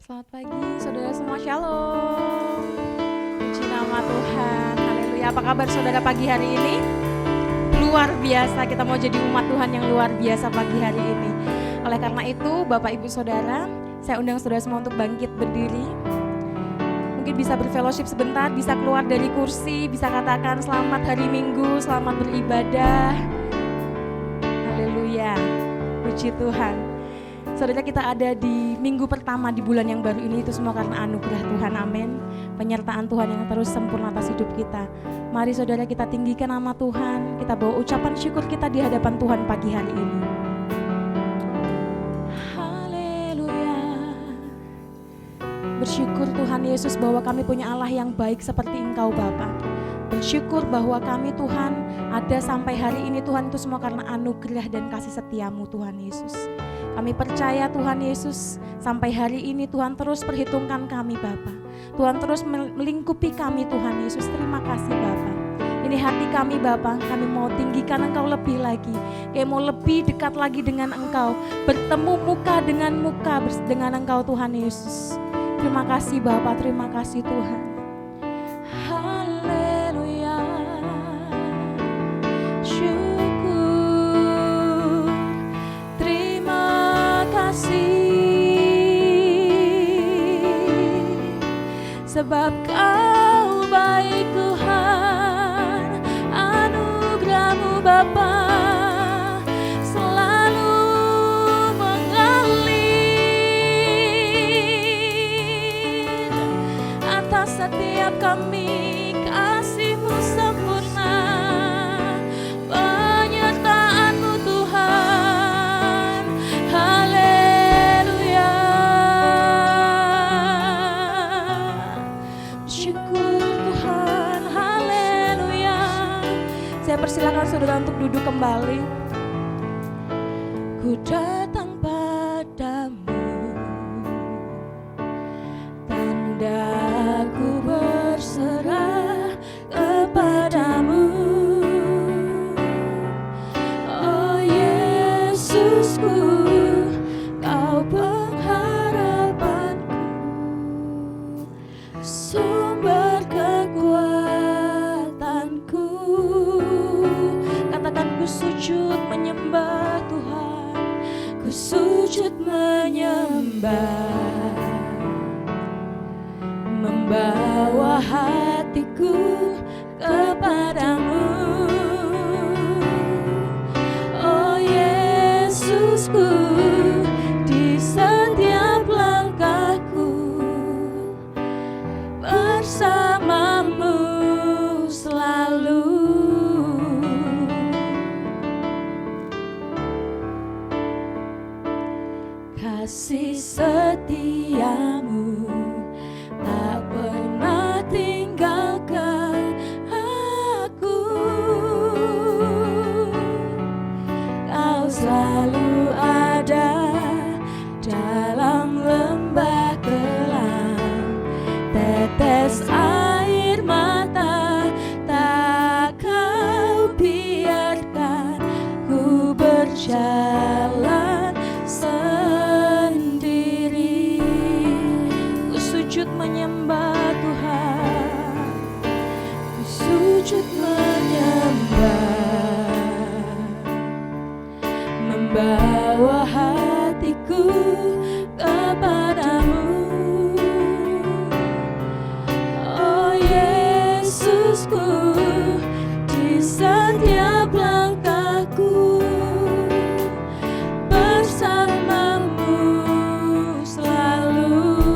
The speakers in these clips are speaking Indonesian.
Selamat pagi saudara semua, shalom. Puji nama Tuhan, haleluya. Apa kabar saudara pagi hari ini? Luar biasa, kita mau jadi umat Tuhan yang luar biasa pagi hari ini. Oleh karena itu Bapak Ibu Saudara, saya undang saudara semua untuk bangkit berdiri. Mungkin bisa berfellowship sebentar, bisa keluar dari kursi, bisa katakan selamat hari Minggu, selamat beribadah. Haleluya, puji Tuhan. Saudara, kita ada di minggu pertama di bulan yang baru ini, itu semua karena anugerah Tuhan, amin. Penyertaan Tuhan yang terus sempurna atas hidup kita. Mari saudara, kita tinggikan nama Tuhan, kita bawa ucapan syukur kita di hadapan Tuhan pagi hari ini. Haleluya. Bersyukur Tuhan Yesus bahwa kami punya Allah yang baik seperti Engkau Bapa. Bersyukur bahwa kami Tuhan ada sampai hari ini Tuhan, itu semua karena anugerah dan kasih setiamu Tuhan Yesus. Kami percaya Tuhan Yesus sampai hari ini Tuhan terus perhitungkan kami Bapa. Tuhan terus melingkupi kami Tuhan Yesus. Terima kasih Bapa. Ini hati kami Bapa, kami mau tinggikan Engkau lebih lagi. Kami mau lebih dekat lagi dengan Engkau, bertemu muka dengan muka dengan Engkau Tuhan Yesus. Terima kasih Bapa, terima kasih Tuhan. Haleluya. Sebab Kau baik Tuhan, anugerah-Mu Bapa selalu mengalir atas setiap kami, kasih-Mu sempurna, penyertaan-Mu Tuhan. Haleluya. Syukur Tuhan, haleluya. Saya persilakan saudara untuk duduk kembali. Ku datang padamu, tanda ku berserah kepadamu. Oh Yesusku, Kau pengharapanku, sumber kekuatanku. Katakan, ku sujud menyembah Tuhan, ku sujud menyembah, membawa hatiku kepadamu. Oh Yesusku, di setiap langkahku bersamamu selalu. Kasih setiamu tak pernah tinggalkan aku. Kau selalu ada dalam lembah kelam, tetes air mata tak Kau biarkan ku berjalan sendiri. Ku sujud menyembah Tuhan, ku sujud menyembah, membawa hatiku kepadamu. Oh Yesusku, di setiap langkahku bersamamu selalu.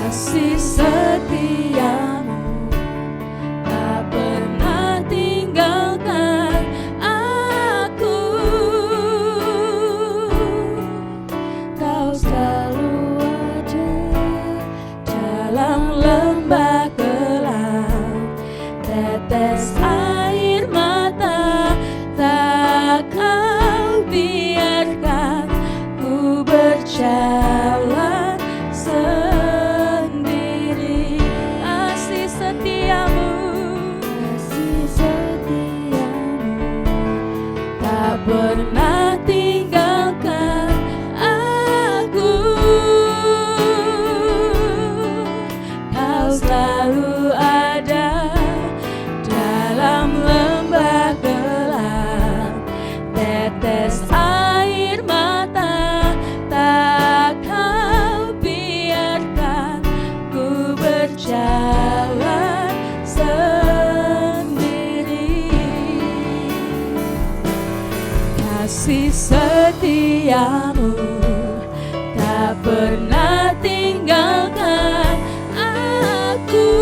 Kasih setiamu tak pernah tinggalkan aku. Kau selalu ada dalam lembah kelam, tetes air mata tak Kau biarkan ku berjalan sendiri. Kasih setiamu, kasih setiamu tak pernah tinggalkan aku. Kau selalu ada dalam lembah gelap, tetes air mata tak kau biarkan ku berjalan sendiri. Kasih setiamu tak pernah tinggalkan aku.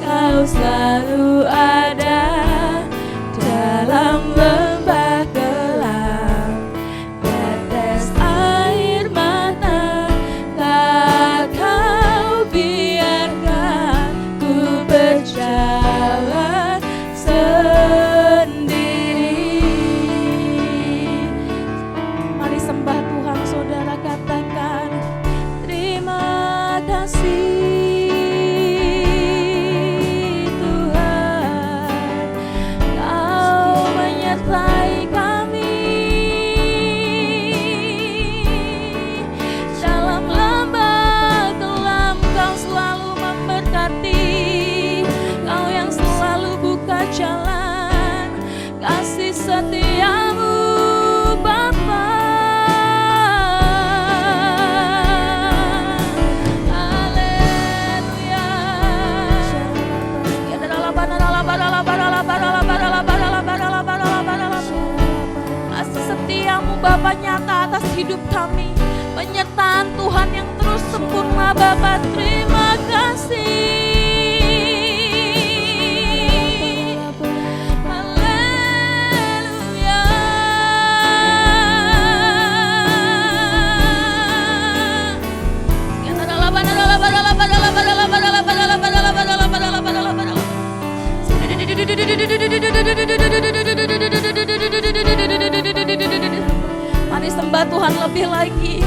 Kau selalu ada dalam lembah gelap, tetes air mata tak kau biarkan ku berjalan sendiri. Mari sembah Tuhan, saudara, katakan terima kasih Tuhan, Kau menyertai kami dalam lembah gelap. Kau selalu memberkati, Kau yang selalu buka jalan. Kasih setiamu Bapa, haleluya. Kasih setiamu Bapa nyata atas hidup kami, penyertaan Tuhan yang terus sempurna Bapa. Terima kasih. Mari sembah Tuhan lebih lagi.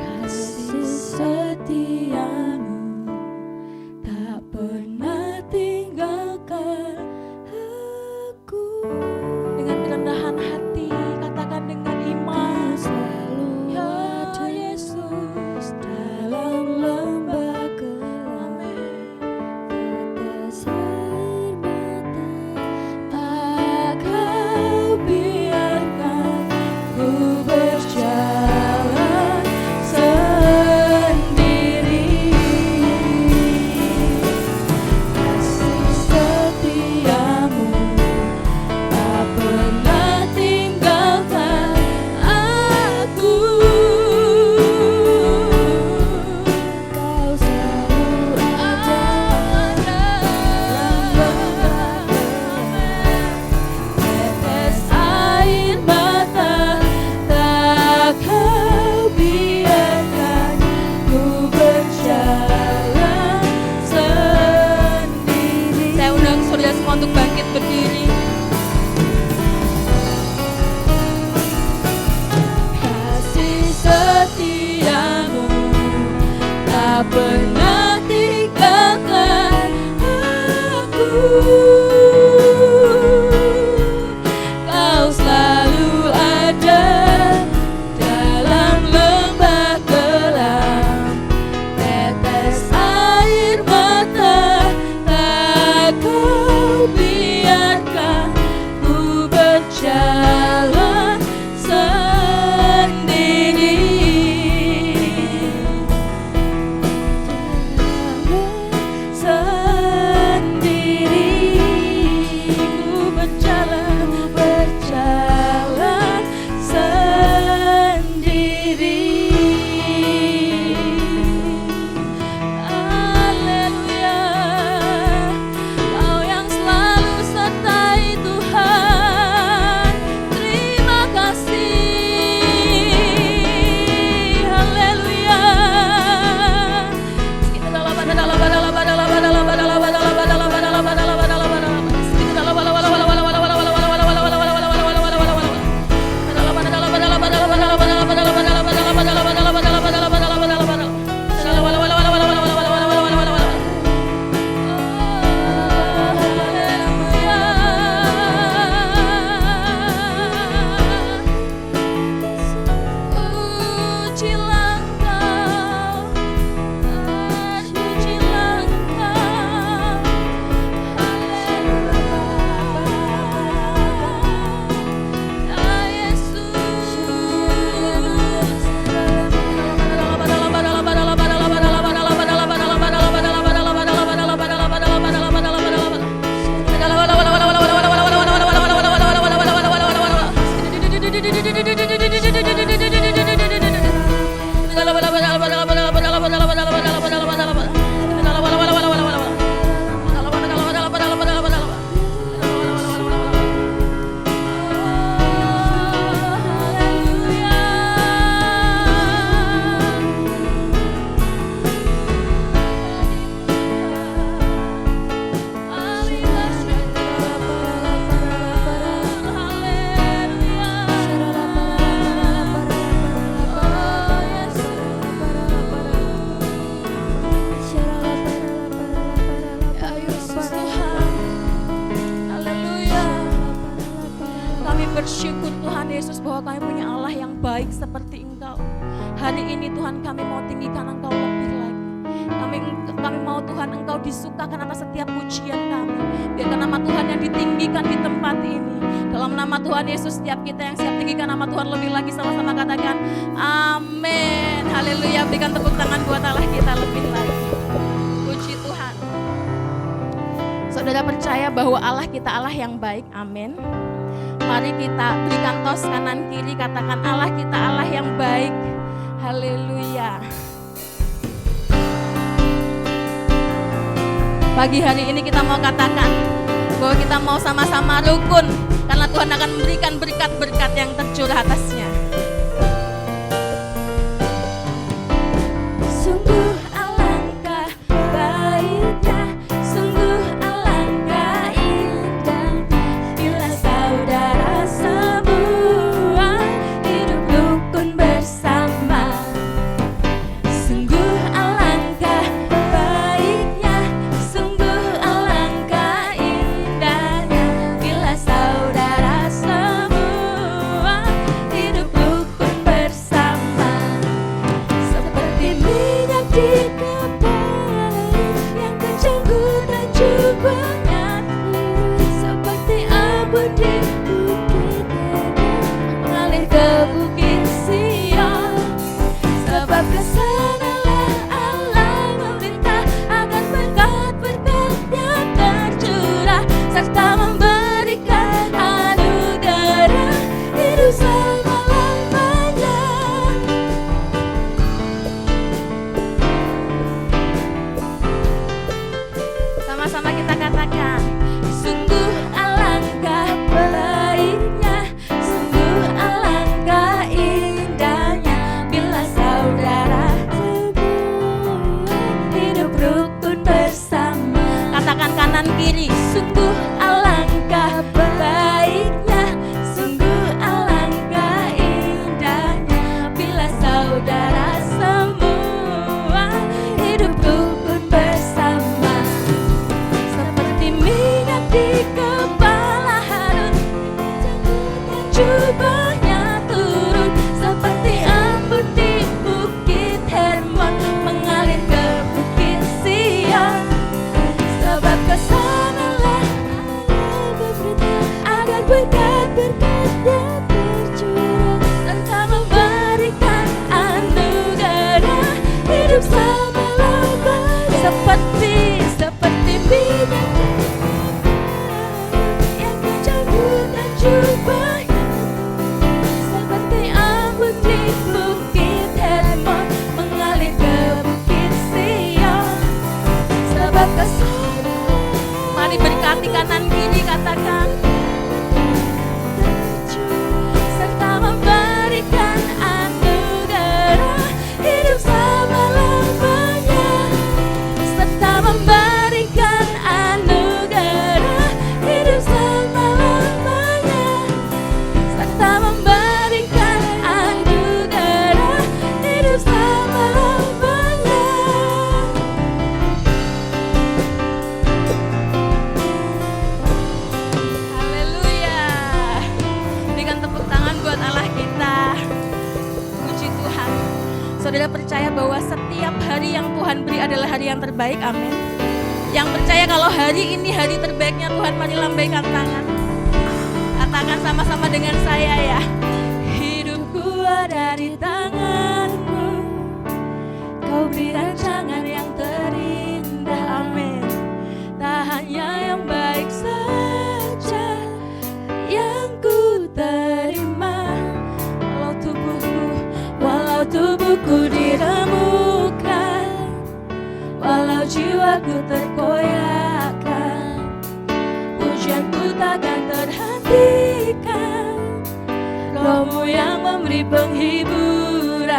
Kasih setiamu Dengan kerendahan hati, katakan dengan iman, selalu baik seperti Engkau. Hari ini Tuhan kami mau tinggikan Engkau lebih lagi. Kami mau Tuhan Engkau disukakan atas setiap pujian kami. Biarkan nama Tuhan yang ditinggikan di tempat ini. Dalam nama Tuhan Yesus, setiap kita yang siap tinggikan nama Tuhan lebih lagi, sama-sama katakan amin. Haleluya. Berikan tepuk tangan buat Allah kita lebih lagi. Puji Tuhan. Saudara percaya bahwa Allah kita Allah yang baik. Amin. Mari kita berikan tos kanan kiri, katakan Allah kita Allah yang baik. Haleluya. Pagi hari ini kita mau katakan bahwa kita mau sama-sama rukun, karena Tuhan akan memberikan berkat-berkat yang tercurah atasnya. Sungguh alangkah baiknya, sungguh alangkah indahnya, bila saudara semua hidup rukun bersama. Sungguh alangkah baiknya, sungguh alangkah indahnya, bila saudara semua hidup rukun bersama. Seperti minyak di kepala yang terjangkut dan jubahnya, seperti abu di bukit mengalir ke bukit Sion. Sebab kesanalah Allah memerintah akan berkat-berkat-Nya tercurah, serta memberikan anugerah hidup selama-lamanya. Sama-sama kita katakan, sungguh alangkah baiknya, sungguh alangkah indahnya, bila saudara semua hidup rukun bersama. Katakan kanan kiri, sungguh alangkah baiknya, sungguh alangkah indahnya, bila saudara semua hidup rukun bersama. Seperti minyak di kepala Harun, dan jubahnya turun, seperti embun di bukit Hermon mengalir ke bukit Sion. Sebab kesanalah Allah berperintah agar berkat-berkat-Nya tercurah, serta memberikan anugerah hidup selama-lamanya. Seperti minyak yang terjangkut dan jubahnya, seperti embun di bukit Hermon mengalir ke bukit Sion. Sebab kesana, mari berkati kanan kiri, katakan serta memberikan anugerah hidup selama-lamanya, serta memberikan anugerah hidup selama-lamanya, serta memberikan anugerah hidup selama-lamanya. Haleluya. Berikan tepuk tangan buat Allah kita. Puji Tuhan. Saudara percaya bahwa setiap hari yang Tuhan beri adalah hari yang terbaik, amin. Yang percaya kalau hari ini hari terbaiknya Tuhan, mari lambaikan tangan. Katakan sama-sama dengan saya ya. Hidupku ada di tangan-Mu, Kau beri rancangan yang terindah, amin. Tak hanya yang baik saja yang ku terima, walau tubuhku diremukkan, walau jiwaku terkoyakkan, pujianku takkan terhentikan, Roh-Mu yang memberi penghiburan.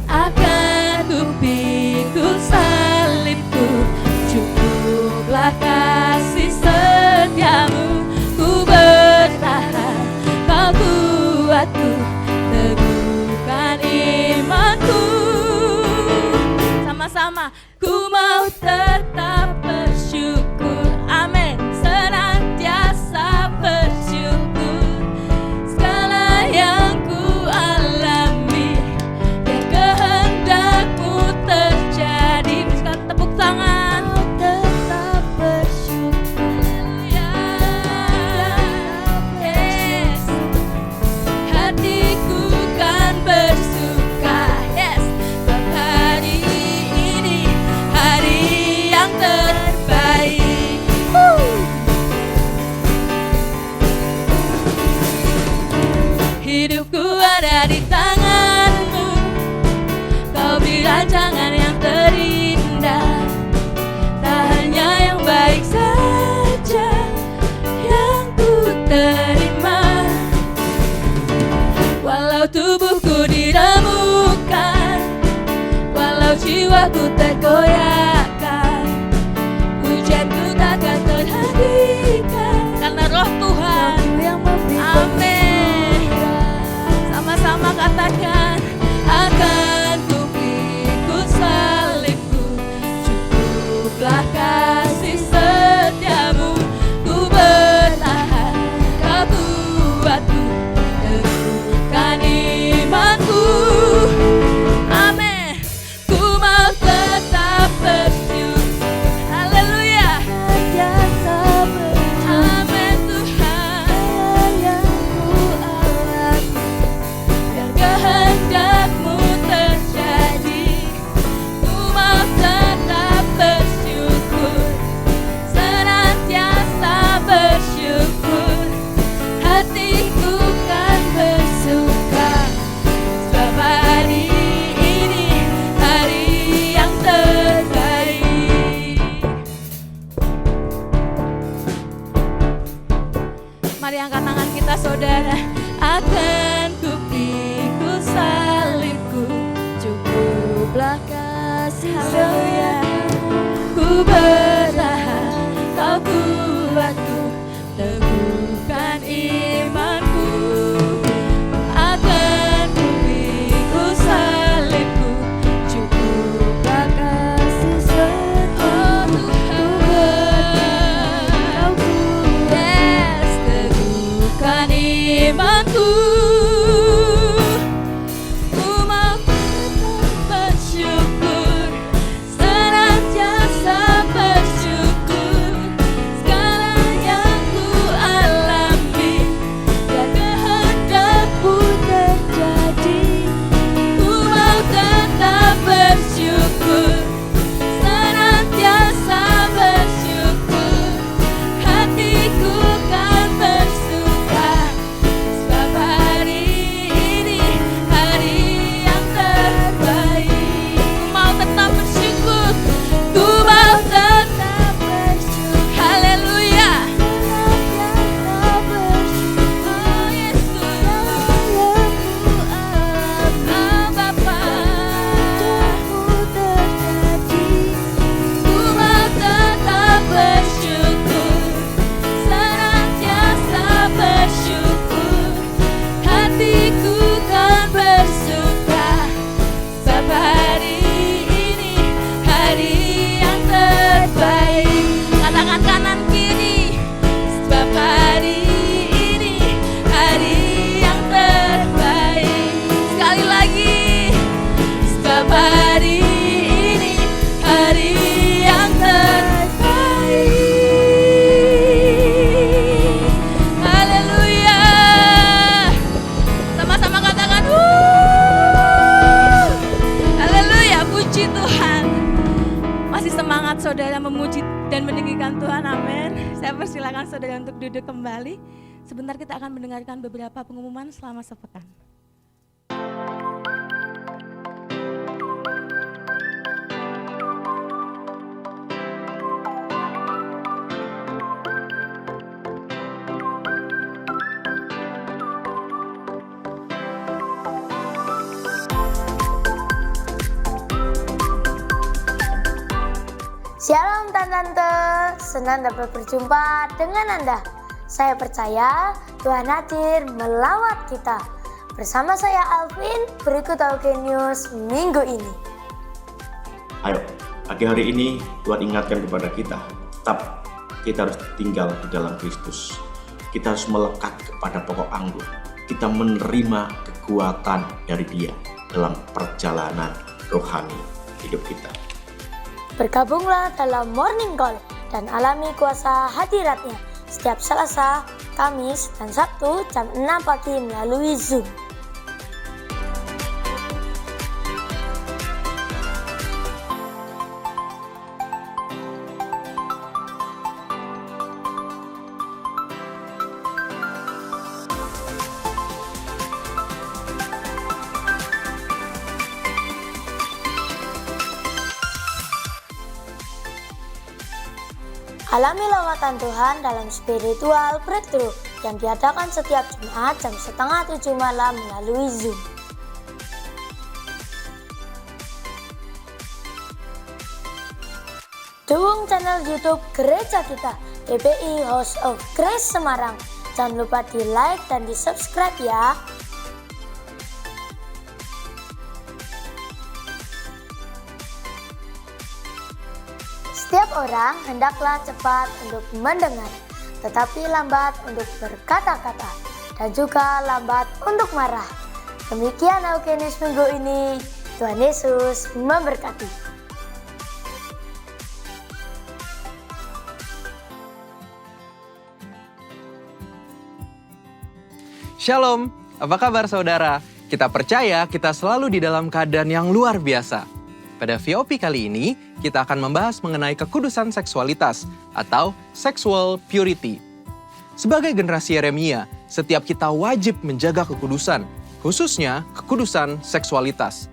Akan ku pikul salibku, cukuplah kasih setiamu, ku bertahan, Kau kuatku, teguhkan imanku. Sama-sama, ku mau tetap bersyukur, amin, senantiasa bersyukur. Segala hidupku ada di tangan-Mu. Kau beri rancangan yang terindah, tak hanya yang baik saja yang ku terima. Walau tubuhku diremukkan, walau jiwaku tergoyahkan, pujianku takkan terhentikan karena Roh Tuhan yang memberi. Amin. Sama-sama katakan, akan ku pikul salibku, cukuplah kasih setiamu. Ku bertahan, kau kuatku, teguhkan imanku. Amin. Ku mau tetap bersyukur. Haleluya. Amin Tuhan. Yang ku alami, biar kehendak-Mu terjadi. Ku mau tetap bersyukur, senantiasa bersyukur. Hatiku kan bersuka, sebab hari ini hari yang terbaik. Mari angkat tangan kita saudara. Akan ku pikul salibku, cukuplah kasih setiamu. Ku bertahan, kau kuatku, teguhkan imanku. Akan ku pikul salibku, cukuplah kasih setiamu. Tuhan, yes, teguhkan imanku. Ku mau tetap bersyukur, senantiasa bersyukur. Segala yang ku alami, biar kehendak-Mu terjadi. Ku mau tetap bersyukur, senantiasa bersyukur. Hatiku kan bersuka, sebab hari ini hari yang terbaik. Ku mau tetap bersyukur, ku mau tetap bersyukur. Haleluya. Oh Yesus, oh Bapa, ku mau tetap bersyukur, senantiasa bersyukur. Hatiku kan bersuka, sebab hari ini hari yang terbaik. Katakan kanan kiri, sebab hari ini hari yang terbaik. Sekali lagi, sebab hari ini hari yang terbaik. Haleluya. Sama-sama katakan, haleluya, puji Tuhan. Masih semangat saudara memuji dan meninggikan Tuhan, amin. Saya persilakan saudara untuk duduk kembali. Sebentar kita akan mendengarkan beberapa pengumuman selama sepekan. Shalom Tante, senang dapat berjumpa dengan Anda. Saya percaya Tuhan hadir melawat kita. Bersama saya Alvin, berikut Auge News minggu ini. Ayo, pagi hari ini Tuhan ingatkan kepada kita, tetap kita harus tinggal di dalam Kristus. Kita harus melekat kepada pokok anggur. Kita menerima kekuatan dari Dia dalam perjalanan rohani hidup kita. Bergabunglah dalam Morning Call dan alami kuasa hadiratnya setiap Selasa, Kamis, dan Sabtu jam 6 pagi melalui Zoom. Alami lawatan Tuhan dalam spiritual breakthrough yang diadakan setiap Jumat jam 6:30 malam melalui Zoom. Dukung channel YouTube Gereja Kita, GPI House of Grace Semarang. Jangan lupa di like dan di subscribe ya. Setiap orang hendaklah cepat untuk mendengar, tetapi lambat untuk berkata-kata, dan juga lambat untuk marah. Demikian Eugenius minggu ini. Tuhan Yesus memberkati. Shalom, apa kabar saudara? Kita percaya kita selalu di dalam keadaan yang luar biasa. Pada VOP kali ini, kita akan membahas mengenai kekudusan seksualitas atau sexual purity. Sebagai generasi Yeremia, setiap kita wajib menjaga kekudusan, khususnya kekudusan seksualitas.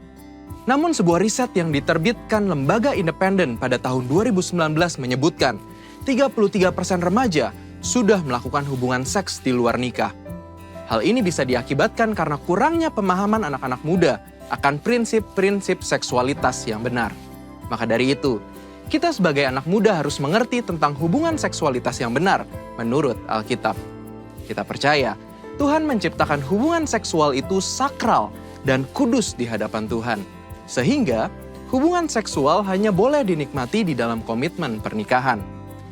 Namun sebuah riset yang diterbitkan lembaga independen pada tahun 2019 menyebutkan 33% remaja sudah melakukan hubungan seks di luar nikah. Hal ini bisa diakibatkan karena kurangnya pemahaman anak-anak muda akan prinsip-prinsip seksualitas yang benar. Maka dari itu, kita sebagai anak muda harus mengerti tentang hubungan seksualitas yang benar menurut Alkitab. Kita percaya Tuhan menciptakan hubungan seksual itu sakral dan kudus di hadapan Tuhan. Sehingga hubungan seksual hanya boleh dinikmati di dalam komitmen pernikahan.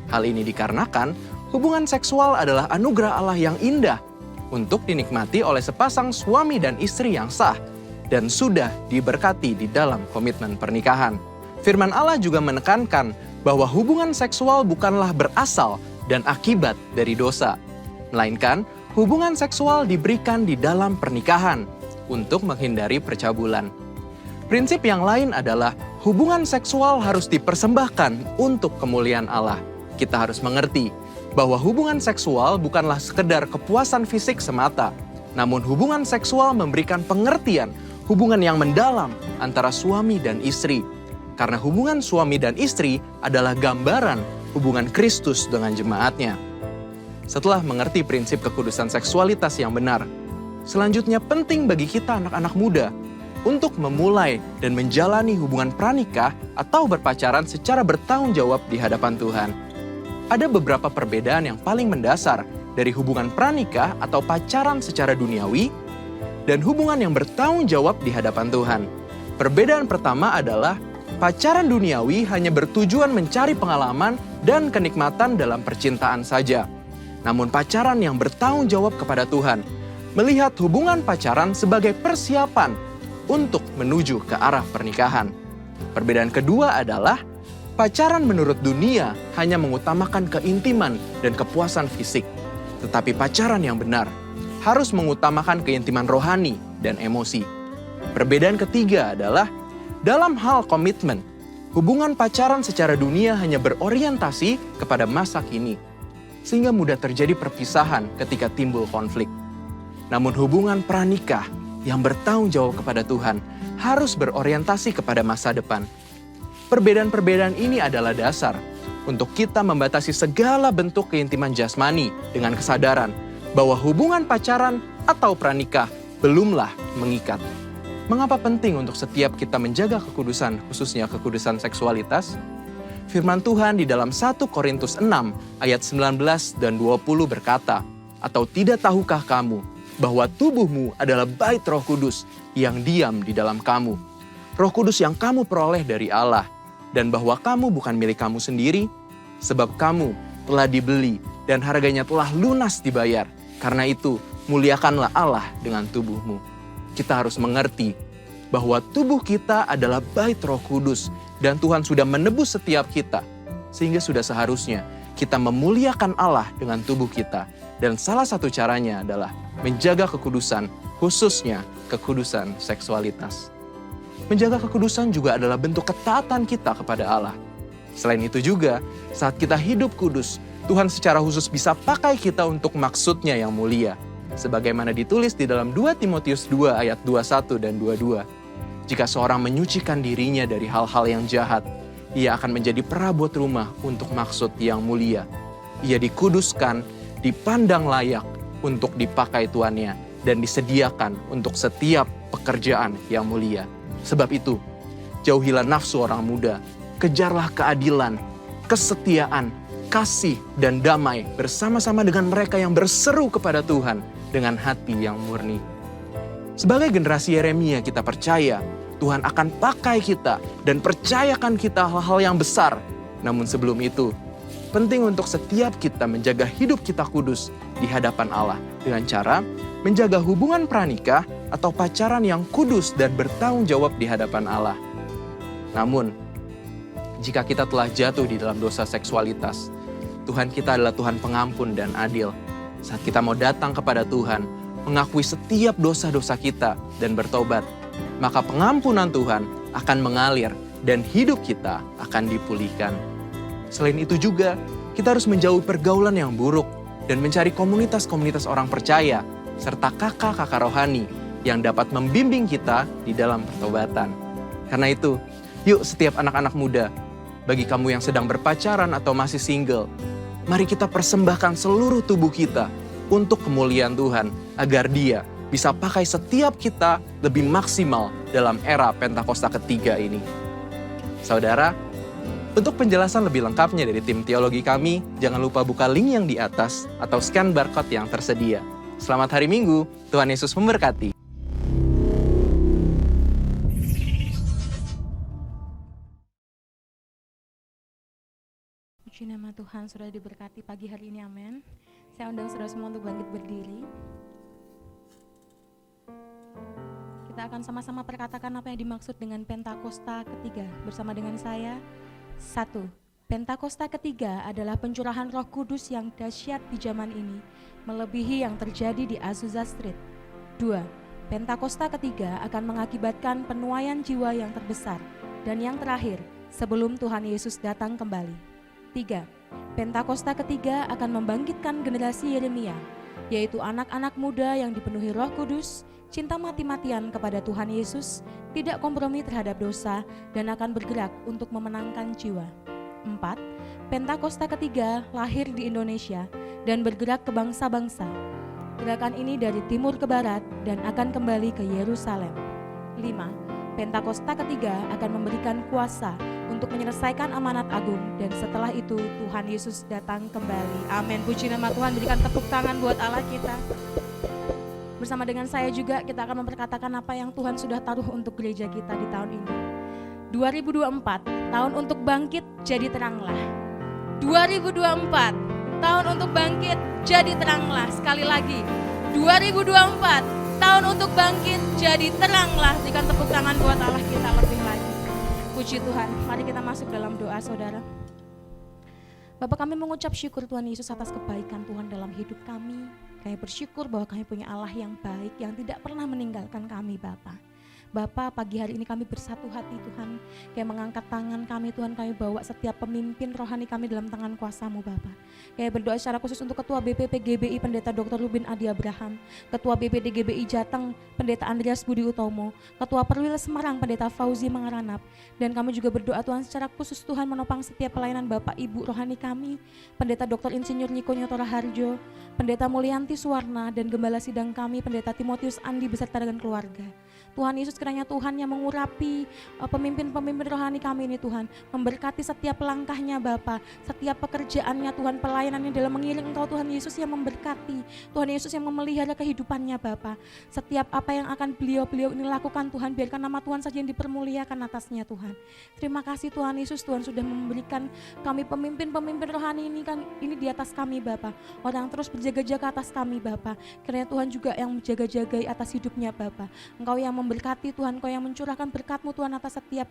Hal ini dikarenakan hubungan seksual adalah anugerah Allah yang indah untuk dinikmati oleh sepasang suami dan istri yang sah dan sudah diberkati di dalam komitmen pernikahan. Firman Allah juga menekankan bahwa hubungan seksual bukanlah berasal dan akibat dari dosa, melainkan hubungan seksual diberikan di dalam pernikahan untuk menghindari percabulan. Prinsip yang lain adalah hubungan seksual harus dipersembahkan untuk kemuliaan Allah. Kita harus mengerti bahwa hubungan seksual bukanlah sekedar kepuasan fisik semata, namun hubungan seksual memberikan pengertian hubungan yang mendalam antara suami dan istri. Karena hubungan suami dan istri adalah gambaran hubungan Kristus dengan jemaatnya. Setelah mengerti prinsip kekudusan seksualitas yang benar, selanjutnya penting bagi kita anak-anak muda untuk memulai dan menjalani hubungan pranikah atau berpacaran secara bertanggung jawab di hadapan Tuhan. Ada beberapa perbedaan yang paling mendasar dari hubungan pranikah atau pacaran secara duniawi dan hubungan yang bertanggung jawab di hadapan Tuhan. Perbedaan pertama adalah pacaran duniawi hanya bertujuan mencari pengalaman dan kenikmatan dalam percintaan saja. Namun pacaran yang bertanggung jawab kepada Tuhan melihat hubungan pacaran sebagai persiapan untuk menuju ke arah pernikahan. Perbedaan kedua adalah pacaran menurut dunia hanya mengutamakan keintiman dan kepuasan fisik. Tetapi pacaran yang benar harus mengutamakan keintiman rohani dan emosi. Perbedaan ketiga adalah dalam hal komitmen, hubungan pacaran secara dunia hanya berorientasi kepada masa kini, sehingga mudah terjadi perpisahan ketika timbul konflik. Namun hubungan pranikah yang bertanggung jawab kepada Tuhan harus berorientasi kepada masa depan. Perbedaan-perbedaan ini adalah dasar untuk kita membatasi segala bentuk keintiman jasmani dengan kesadaran bahwa hubungan pacaran atau pranikah belumlah mengikat. Mengapa penting untuk setiap kita menjaga kekudusan, khususnya kekudusan seksualitas? Firman Tuhan di dalam 1 Korintus 6 ayat 19 dan 20 berkata, "Atau tidak tahukah kamu bahwa tubuhmu adalah bait Roh Kudus yang diam di dalam kamu? Roh Kudus yang kamu peroleh dari Allah, dan bahwa kamu bukan milik kamu sendiri, sebab kamu telah dibeli dan harganya telah lunas dibayar. Karena itu, muliakanlah Allah dengan tubuhmu." Kita harus mengerti bahwa tubuh kita adalah bait Roh Kudus dan Tuhan sudah menebus setiap kita. Sehingga sudah seharusnya kita memuliakan Allah dengan tubuh kita. Dan salah satu caranya adalah menjaga kekudusan, khususnya kekudusan seksualitas. Menjaga kekudusan juga adalah bentuk ketaatan kita kepada Allah. Selain itu juga, saat kita hidup kudus, Tuhan secara khusus bisa pakai kita untuk maksudnya yang mulia. Sebagaimana ditulis di dalam 2 Timotius 2 ayat 21 dan 22. Jika seorang menyucikan dirinya dari hal-hal yang jahat, ia akan menjadi perabot rumah untuk maksud yang mulia. Ia dikuduskan, dipandang layak untuk dipakai tuannya, dan disediakan untuk setiap pekerjaan yang mulia. Sebab itu, jauhilah nafsu orang muda, kejarlah keadilan, kesetiaan, kasih, dan damai bersama-sama dengan mereka yang berseru kepada Tuhan dengan hati yang murni. Sebagai generasi Yeremia, kita percaya Tuhan akan pakai kita dan percayakan kita hal-hal yang besar. Namun sebelum itu, penting untuk setiap kita menjaga hidup kita kudus di hadapan Allah dengan cara menjaga hubungan pranikah atau pacaran yang kudus dan bertanggung jawab di hadapan Allah. Namun, jika kita telah jatuh di dalam dosa seksualitas, Tuhan kita adalah Tuhan pengampun dan adil. Saat kita mau datang kepada Tuhan, mengakui setiap dosa-dosa kita dan bertobat, maka pengampunan Tuhan akan mengalir dan hidup kita akan dipulihkan. Selain itu juga, kita harus menjauhi pergaulan yang buruk dan mencari komunitas-komunitas orang percaya, serta kakak-kakak rohani yang dapat membimbing kita di dalam pertobatan. Karena itu, yuk setiap anak-anak muda, bagi kamu yang sedang berpacaran atau masih single, mari kita persembahkan seluruh tubuh kita untuk kemuliaan Tuhan, agar Dia bisa pakai setiap kita lebih maksimal dalam era Pentakosta ketiga ini. Saudara, untuk penjelasan lebih lengkapnya dari tim teologi kami, jangan lupa buka link yang di atas atau scan barcode yang tersedia. Selamat hari Minggu, Tuhan Yesus memberkati. Puji nama Tuhan, sudah diberkati pagi hari ini, amin. Saya undang saudara semua untuk bangkit berdiri. Kita akan sama-sama perkatakan apa yang dimaksud dengan Pentakosta ketiga bersama dengan saya. 1. Pentakosta ketiga adalah pencurahan Roh Kudus yang dahsyat di zaman ini, melebihi yang terjadi di Azusa Street. 2. Pentakosta ketiga akan mengakibatkan penuaian jiwa yang terbesar dan yang terakhir sebelum Tuhan Yesus datang kembali. 3. Pentakosta ketiga akan membangkitkan generasi Yeremia, yaitu anak-anak muda yang dipenuhi Roh Kudus, cinta mati-matian kepada Tuhan Yesus, tidak kompromi terhadap dosa, dan akan bergerak untuk memenangkan jiwa. 4. Pentakosta ketiga lahir di Indonesia dan bergerak ke bangsa-bangsa. Gerakan ini dari timur ke barat dan akan kembali ke Yerusalem. 5. Pentakosta ketiga akan memberikan kuasa untuk menyelesaikan amanat agung, dan setelah itu Tuhan Yesus datang kembali. Amin. Puji nama Tuhan, berikan tepuk tangan buat Allah kita. Bersama dengan saya juga kita akan memperkatakan apa yang Tuhan sudah taruh untuk gereja kita di tahun ini. 2024, tahun untuk bangkit jadi teranglah. 2024, tahun untuk bangkit jadi teranglah. Sekali lagi, 2024, tahun untuk bangkit jadi teranglah. Berikan tepuk tangan buat Allah kita lebih lagi. Puji Tuhan, mari kita masuk dalam doa saudara. Bapak, kami mengucap syukur Tuhan Yesus atas kebaikan Tuhan dalam hidup kami. Kami bersyukur bahwa kami punya Allah yang baik, yang tidak pernah meninggalkan kami Bapa. Bapa, pagi hari ini kami bersatu hati Tuhan, kayak mengangkat tangan kami Tuhan, kami bawa setiap pemimpin rohani kami dalam tangan kuasa-Mu Bapa. Kayak berdoa secara khusus untuk Ketua BPP GBI Pendeta Dr. Rubin Adi Abraham, Ketua BPD GBI Jateng Pendeta Andreas Budi Utomo, Ketua Perwil Semarang Pendeta Fauzi Mangaranap, dan kami juga berdoa Tuhan secara khusus Tuhan menopang setiap pelayanan Bapak Ibu rohani kami, Pendeta Dr. Insinyur Niko Nyotora Harjo, Pendeta Mulyanti Suwarna, dan Gembala Sidang kami Pendeta Timotius Andi beserta dengan keluarga. Tuhan Yesus, kiranya Tuhan yang mengurapi pemimpin-pemimpin rohani kami ini Tuhan, memberkati setiap langkahnya Bapa, setiap pekerjaannya Tuhan, pelayanannya dalam mengiring Engkau Tuhan Yesus yang memberkati, Tuhan Yesus yang memelihara kehidupannya Bapa. Setiap apa yang akan beliau-beliau ini lakukan Tuhan, biarkan nama Tuhan saja yang dipermuliakan atasnya Tuhan. Terima kasih Tuhan Yesus, Tuhan sudah memberikan kami pemimpin-pemimpin rohani ini kan ini di atas kami Bapa. Orang terus berjaga-jaga atas kami Bapa. Kiranya Tuhan juga yang menjaga-jagai atas hidupnya Bapa. Engkau yang memberkati Tuhan, Kau yang mencurahkan berkat-Mu Tuhan atas setiap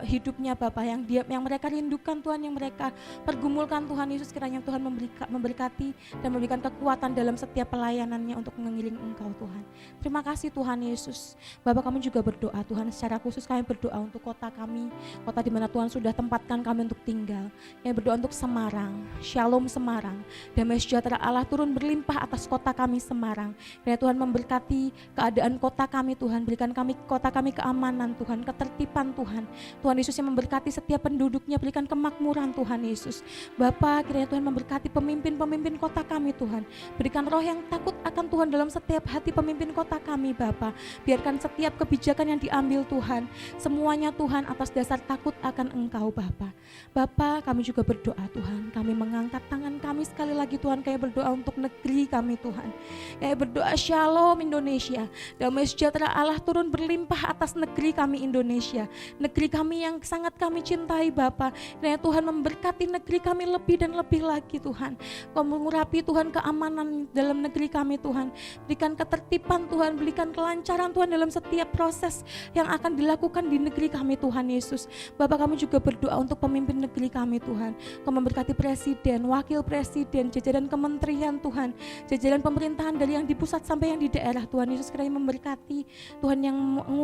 hidupnya Bapa, yang mereka rindukan Tuhan, yang mereka pergumulkan Tuhan Yesus, kiranya Tuhan memberkati dan memberikan kekuatan dalam setiap pelayanannya untuk mengiring Engkau Tuhan. Terima kasih Tuhan Yesus. Bapak, kami juga berdoa Tuhan, secara khusus kami berdoa untuk kota kami, kota di mana Tuhan sudah tempatkan kami untuk tinggal. Kami berdoa untuk Semarang, Shalom Semarang, damai sejahtera Allah turun berlimpah atas kota kami Semarang. Kiranya Tuhan memberkati keadaan kota kami Tuhan, berikan kami kota kami keamanan Tuhan, ketertiban Tuhan. Tuhan Yesus yang memberkati setiap penduduknya, berikan kemakmuran Tuhan Yesus. Bapa, kiranya Tuhan memberkati pemimpin-pemimpin kota kami Tuhan. Berikan roh yang takut akan Tuhan dalam setiap hati pemimpin kota kami Bapa. Biarkan setiap kebijakan yang diambil Tuhan, semuanya Tuhan atas dasar takut akan Engkau Bapa. Bapa, kami juga berdoa Tuhan, kami mengangkat tangan kami sekali lagi Tuhan, kayak berdoa untuk negeri kami Tuhan. Kayak berdoa Shalom Indonesia, damai sejahtera Allah turun berlimpah atas negeri kami Indonesia. Negeri kami yang sangat kami cintai Bapa. Kiranya Tuhan memberkati negeri kami lebih dan lebih lagi Tuhan. Kau mengurapi Tuhan keamanan dalam negeri kami Tuhan. Berikan ketertiban Tuhan, berikan kelancaran Tuhan dalam setiap proses yang akan dilakukan di negeri kami Tuhan Yesus. Bapak, kami juga berdoa untuk pemimpin negeri kami Tuhan. Kau memberkati presiden, wakil presiden, jajaran kementerian Tuhan, jajaran pemerintahan dari yang di pusat sampai yang di daerah Tuhan Yesus. Kiranya memberkati Tuhan, yang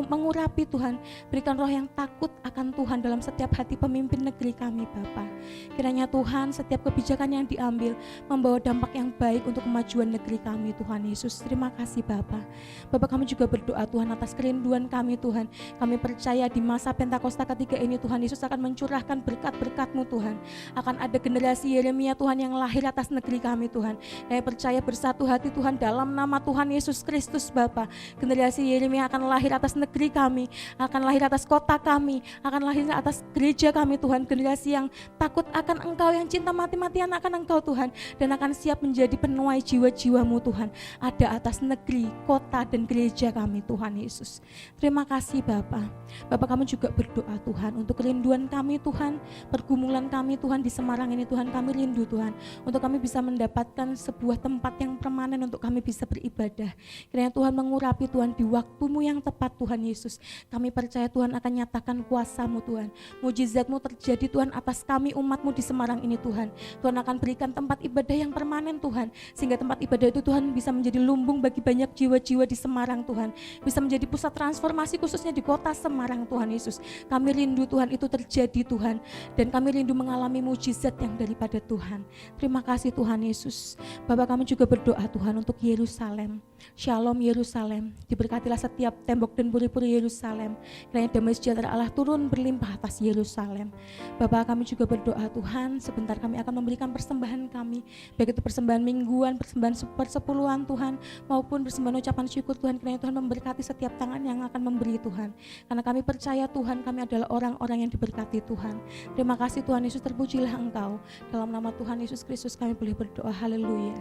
mengurapi Tuhan. Berikan roh yang takut akan Tuhan dalam setiap hati pemimpin negeri kami Bapak. Kiranya Tuhan setiap kebijakan yang diambil membawa dampak yang baik untuk kemajuan negeri kami Tuhan Yesus. Terima kasih Bapak. Bapak, kami juga berdoa Tuhan atas kerinduan kami Tuhan. Kami percaya di masa Pentakosta ketiga ini Tuhan Yesus akan mencurahkan berkat-berkat-Mu Tuhan. Akan ada generasi Yeremia Tuhan yang lahir atas negeri kami Tuhan. Kami percaya bersatu hati Tuhan dalam nama Tuhan Yesus Kristus Bapa. Generasi Yeremia akan lahir atas negeri kami, akan lahir atas kota kami, akan lahir atas gereja kami Tuhan. Generasi yang takut akan Engkau, yang cinta mati-matian akan Engkau Tuhan, dan akan siap menjadi penuai jiwa-jiwa-Mu Tuhan. Ada atas negeri, kota dan gereja kami Tuhan Yesus. Terima kasih Bapa. Bapak, kami juga berdoa Tuhan untuk kerinduan kami Tuhan, pergumulan kami Tuhan di Semarang ini Tuhan, kami rindu Tuhan untuk kami bisa mendapatkan sebuah tempat yang permanen untuk kami bisa beribadah. Kiranya Tuhan mengurapi Tuhan di waktu-Mu yang tepat Tuhan Yesus. Kami percaya Tuhan akan nyatakan kuasa-Mu Tuhan, mujizat-Mu terjadi Tuhan atas kami umat-Mu di Semarang ini Tuhan. Tuhan akan berikan tempat ibadah yang permanen Tuhan, sehingga tempat ibadah itu Tuhan bisa menjadi lumbung bagi banyak jiwa-jiwa di Semarang Tuhan, bisa menjadi pusat transformasi khususnya di kota Semarang Tuhan Yesus. Kami rindu Tuhan itu terjadi Tuhan, dan kami rindu mengalami mujizat yang daripada Tuhan. Terima kasih Tuhan Yesus. Bapak, kami juga berdoa Tuhan untuk Yerusalem. Shalom Yerusalem, diberkatilah setiap tembok dan puri-puri Yerusalem. Kiranya damai sejahtera Allah turun berlimpah atas Yerusalem. Bapak, kami juga berdoa Tuhan, sebentar kami akan memberikan persembahan kami, baik itu persembahan mingguan, persembahan persepuluhan Tuhan, maupun persembahan ucapan syukur Tuhan. Kiranya Tuhan memberkati setiap tangan yang akan memberi Tuhan, karena kami percaya Tuhan, kami adalah orang-orang yang diberkati Tuhan. Terima kasih Tuhan Yesus, terpujilah Engkau. Dalam nama Tuhan Yesus Kristus kami boleh berdoa. Haleluya.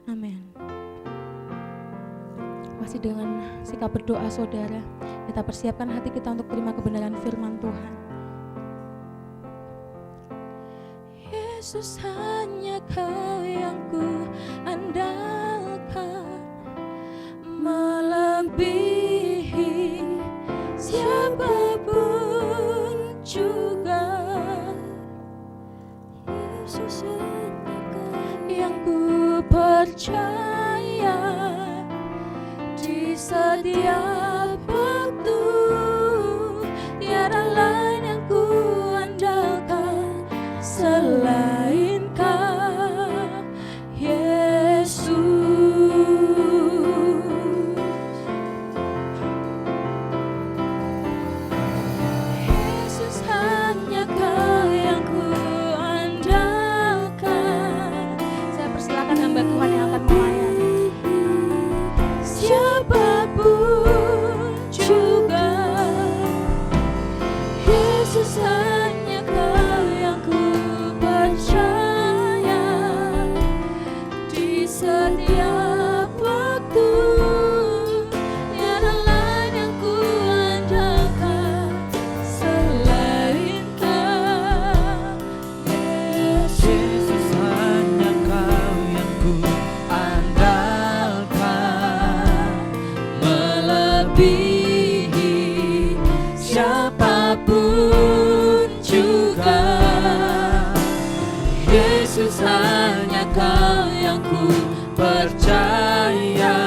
Amin. Masih dengan sikap berdoa saudara, kita persiapkan hati kita untuk terima kebenaran firman Tuhan. Yesus, hanya Kau yang ku andalkan, melebihi siapapun juga. Yesus, hanya Kau yang ku percaya di setiap waktu, tiada lain yang ku andalkan selain Kau, Yesus. Yesus, hanya Kau yang ku andalkan. Saya persilakan hamba Tuhan yang akan melayani. Siapapun juga, Yesus, hanya Kau yang ku percaya di setiap waktu, tiada lain yang ku andalkan selain Kau, Yesus. Yesus, hanya Kau yang ku andalkan, melebihi siapapun juga. Yesus, hanya Kau yang ku percaya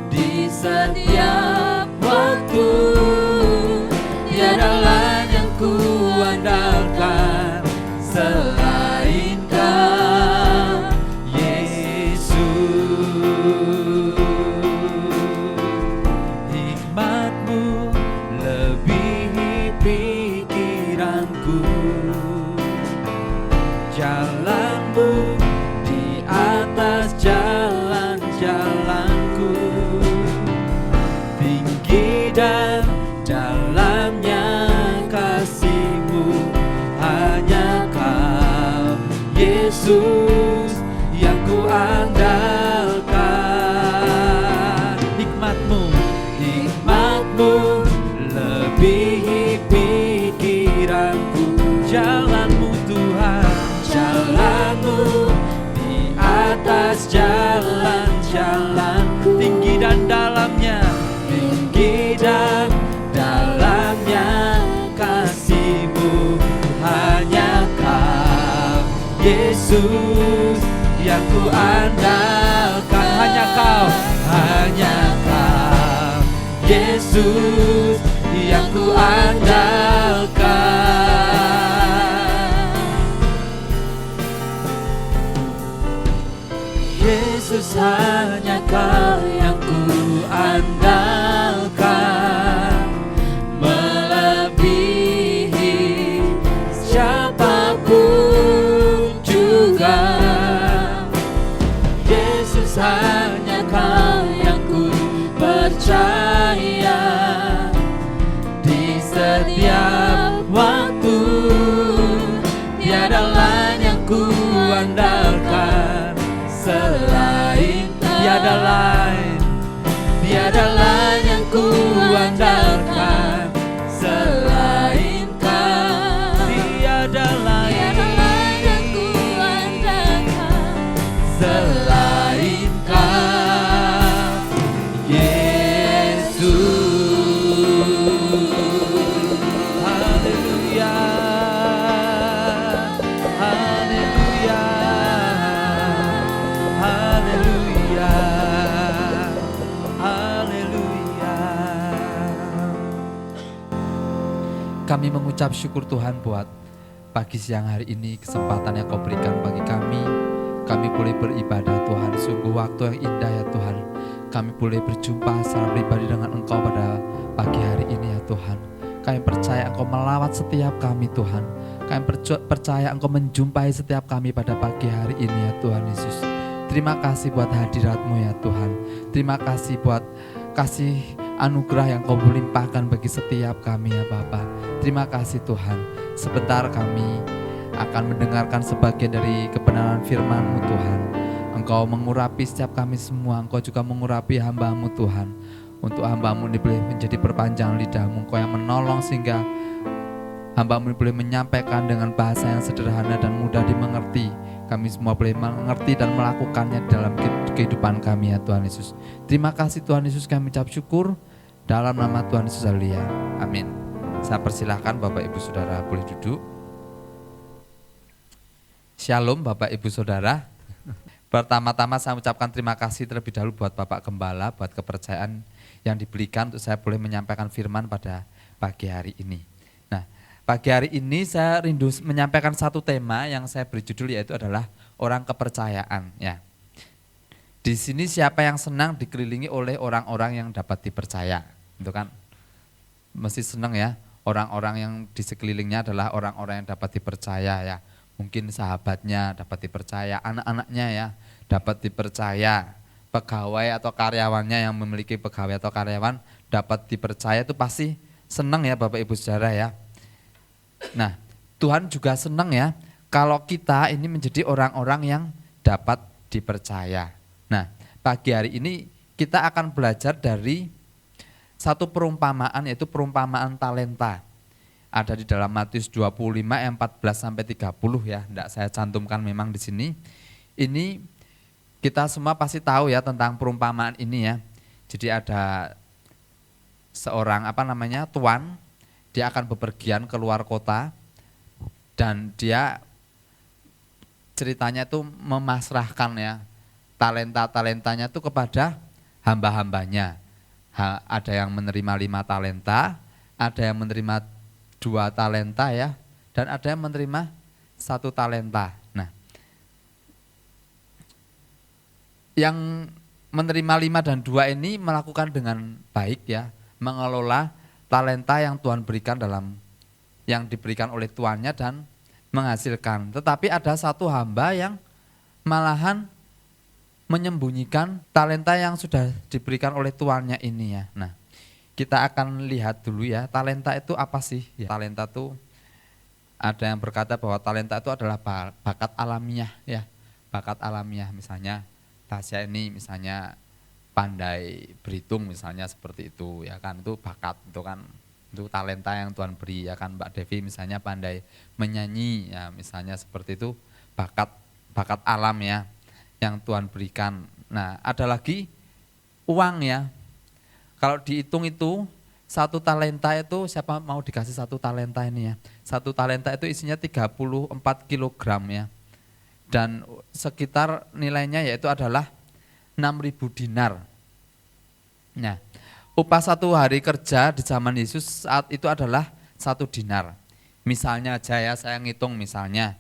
di setiap waktu, tiada lain yang ku andalkan selain Kau, Yesus. Hikmat Yesus yang ku andalkan. Hikmatmu lebihi pikiranku. Jalanmu Tuhan, jalanmu di atas jalan-jalan, tinggi dan dalamnya, tinggi dan dalamnya kasih-Mu. Hanya Kau Yesus yang ku andalkan. Hanya Kau Yesus yang ku andalkan. Yesus, hanya Kau yang ku andalkan, melebihi siapapun juga. Yesus, hanya Kau yang ku percaya di setiap waktu. Tiada lain yang ku andalkan selain, tiada lain yang ku andalkan selain Kau. Tiada lain yang ku andalkan selain Kau, Yesus. Haleluya, haleluya, haleluya, haleluya. Kami mengucap syukur Tuhan buat pagi siang hari ini, kesempatan yang Kau berikan bagi kami. Kami boleh beribadah Tuhan, sungguh waktu yang indah ya Tuhan. Kami boleh berjumpa secara pribadi dengan Engkau pada pagi hari ini ya Tuhan. Kami percaya Engkau melawat setiap kami Tuhan. Kami percaya Engkau menjumpai setiap kami pada pagi hari ini ya Tuhan Yesus. Terima kasih buat hadirat-Mu ya Tuhan. Terima kasih buat kasih anugerah yang Kau limpahkan bagi setiap kami ya Bapa. Terima kasih Tuhan. Sebentar kami akan mendengarkan sebagian dari kebenaran firman-Mu Tuhan. Engkau mengurapi setiap kami semua. Engkau juga mengurapi hamba-Mu Tuhan. Untuk hamba-Mu ini boleh menjadi perpanjangan lidah-Mu. Engkau yang menolong sehingga hamba-Mu boleh menyampaikan dengan bahasa yang sederhana dan mudah dimengerti. Kami semua boleh mengerti dan melakukannya dalam kehidupan kami ya Tuhan Yesus. Terima kasih Tuhan Yesus, kami ucap syukur dalam nama Tuhan Yesus Haleluya. Amin. Saya persilahkan Bapak Ibu Saudara boleh duduk. Shalom Bapak Ibu Saudara. Pertama-tama saya ucapkan terima kasih terlebih dahulu buat Bapak Gembala, buat kepercayaan yang diberikan untuk saya boleh menyampaikan firman pada pagi hari ini. Nah, pagi hari ini saya rindu menyampaikan satu tema yang saya beri judul, yaitu adalah orang kepercayaan. Ya, di sini siapa yang senang dikelilingi oleh orang-orang yang dapat dipercaya, itu kan mesti senang ya. Orang-orang yang di sekelilingnya adalah orang-orang yang dapat dipercaya ya. Mungkin sahabatnya dapat dipercaya, anak-anaknya ya dapat dipercaya, pegawai atau karyawannya yang memiliki pegawai atau karyawan dapat dipercaya, itu pasti senang ya Bapak Ibu Saudara ya. Nah, Tuhan juga senang ya kalau kita ini menjadi orang-orang yang dapat dipercaya. Nah, pagi hari ini kita akan belajar dari satu perumpamaan, yaitu perumpamaan talenta. Ada di dalam Matius 25 ayat 14 sampai 30 ya. Enggak saya cantumkan memang di sini. Ini kita semua pasti tahu ya tentang perumpamaan ini ya. Jadi ada seorang tuan, dia akan bepergian keluar kota dan dia ceritanya itu memasrahkan ya talenta-talentanya itu kepada hamba-hambanya. Ada yang menerima 5 talenta, ada yang menerima 2 talenta ya, dan ada yang menerima 1 talenta. Nah, yang menerima 5 dan 2 ini melakukan dengan baik ya, mengelola talenta yang Tuhan berikan yang diberikan oleh tuannya dan menghasilkan. Tetapi ada satu hamba yang malahan menyembunyikan talenta yang sudah diberikan oleh tuannya ini ya. Nah, kita akan lihat dulu ya, talenta itu apa sih? Ya, talenta itu Ada yang berkata bahwa talenta itu adalah bakat alamiah ya. Bakat alamiah, misalnya Tasya ini misalnya pandai berhitung misalnya seperti itu ya kan, itu bakat, itu kan itu talenta yang Tuhan beri ya kan. Mbak Devi misalnya pandai menyanyi ya misalnya seperti itu, bakat alam ya yang Tuhan berikan. Nah, ada lagi uang ya. Kalau dihitung itu satu talenta itu, siapa mau dikasih satu talenta ini ya? Satu talenta itu isinya 34 kilogram ya. Dan sekitar nilainya yaitu adalah 6.000 dinar. Nah, upah satu hari kerja di zaman Yesus saat itu adalah 1 dinar. Misalnya aja ya, saya ngitung misalnya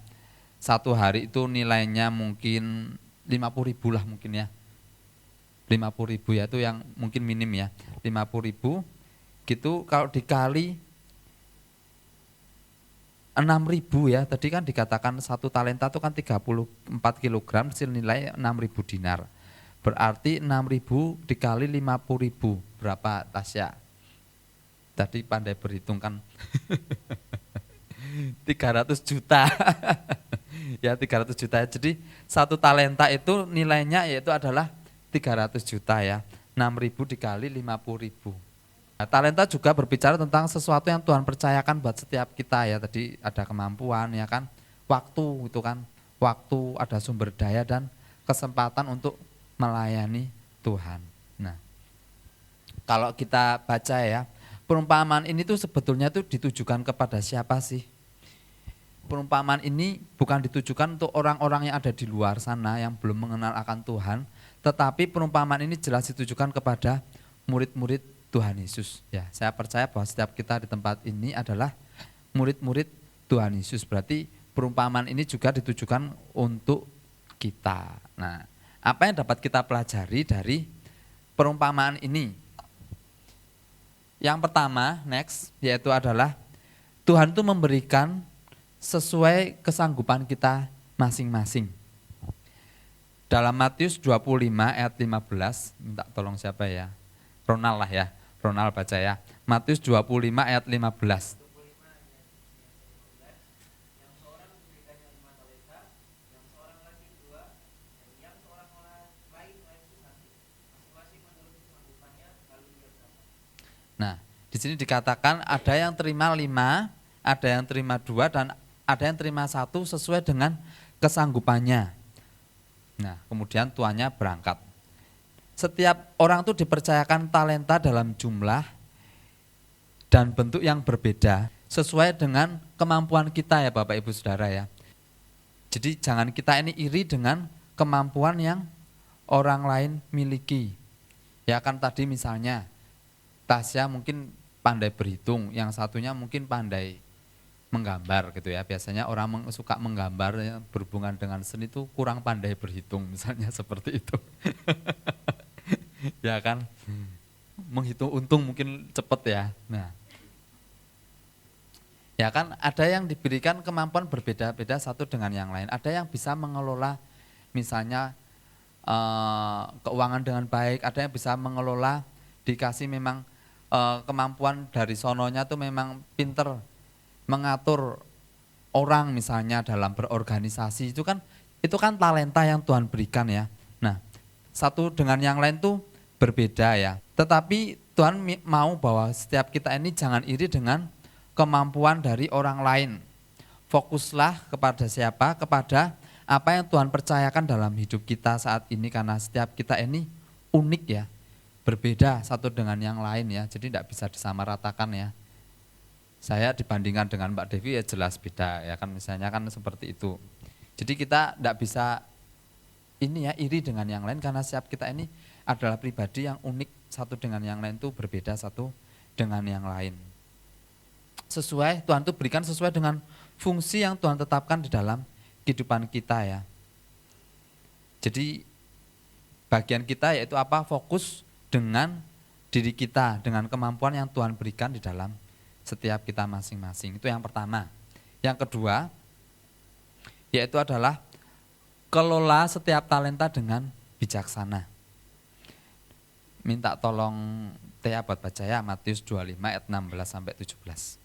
satu hari itu nilainya mungkin 50.000 lah mungkin ya. 50.000 ya, itu yang mungkin minim ya. 50.000 gitu kalau dikali 6.000 ya, tadi kan dikatakan satu talenta itu kan 34 kilogram, nilai 6.000 dinar. Berarti 6.000 dikali 50.000, berapa Tasya? Tadi pandai berhitung kan. 300 juta. Ya 300 juta. Jadi satu talenta itu nilainya yaitu adalah 300 juta ya. 6.000 dikali 50.000. Nah, talenta juga berbicara tentang sesuatu yang Tuhan percayakan buat setiap kita ya. Tadi ada kemampuan ya kan, waktu itu kan, waktu, ada sumber daya dan kesempatan untuk melayani Tuhan. Nah, kalau kita baca ya, perumpamaan ini tuh sebetulnya tuh ditujukan kepada siapa sih? Perumpamaan ini bukan ditujukan untuk orang-orang yang ada di luar sana yang belum mengenal akan Tuhan, tetapi perumpamaan ini jelas ditujukan kepada murid-murid Tuhan Yesus. Ya, saya percaya bahwa setiap kita di tempat ini adalah murid-murid Tuhan Yesus. Berarti perumpamaan ini juga ditujukan untuk kita. Nah, apa yang dapat kita pelajari dari perumpamaan ini? Yang pertama, next, yaitu adalah Tuhan itu memberikan sesuai kesanggupan kita masing-masing. Dalam Matius 25 ayat 15, minta tolong siapa ya? Ronald lah ya, Ronald baca ya. Matius 25 ayat 15. Nah, di sini dikatakan ada yang terima 5, ada yang terima 2, dan ada yang terima 1 sesuai dengan kesanggupannya. Nah, kemudian tuannya berangkat. Setiap orang itu dipercayakan talenta dalam jumlah dan bentuk yang berbeda sesuai dengan kemampuan kita ya Bapak Ibu Saudara ya. Jadi jangan kita ini iri dengan kemampuan yang orang lain miliki. Ya kan tadi misalnya Tasya mungkin pandai berhitung, yang satunya mungkin pandai menggambar gitu ya. Biasanya orang suka menggambar ya, berhubungan dengan seni itu kurang pandai berhitung misalnya seperti itu. Ya kan, menghitung untung mungkin cepat ya. Nah, ya kan ada yang diberikan kemampuan berbeda-beda satu dengan yang lain. Ada yang bisa mengelola misalnya keuangan dengan baik, ada yang bisa mengelola, dikasih memang kemampuan dari sononya tuh memang pinter mengatur orang misalnya dalam berorganisasi, itu kan talenta yang Tuhan berikan ya. Nah, satu dengan yang lain tuh berbeda ya. Tetapi Tuhan mau bahwa setiap kita ini jangan iri dengan kemampuan dari orang lain. Fokuslah kepada siapa? Kepada apa yang Tuhan percayakan dalam hidup kita saat ini, karena setiap kita ini unik ya. Berbeda satu dengan yang lain ya. Jadi tidak bisa disamaratakan ya. Saya dibandingkan dengan Mbak Devi ya jelas beda ya kan, misalnya kan seperti itu. Jadi kita tidak bisa ini ya iri dengan yang lain, karena setiap kita ini adalah pribadi yang unik, satu dengan yang lain itu berbeda satu dengan yang lain. Sesuai, Tuhan itu berikan sesuai dengan fungsi yang Tuhan tetapkan di dalam kehidupan kita ya. Jadi bagian kita yaitu apa? Fokus dengan diri kita, dengan kemampuan yang Tuhan berikan di dalam setiap kita masing-masing. Itu yang pertama. Yang kedua, yaitu adalah kelola setiap talenta dengan bijaksana. Minta tolong Tia buat baca ya, Matius 25 ayat 16 sampai 17.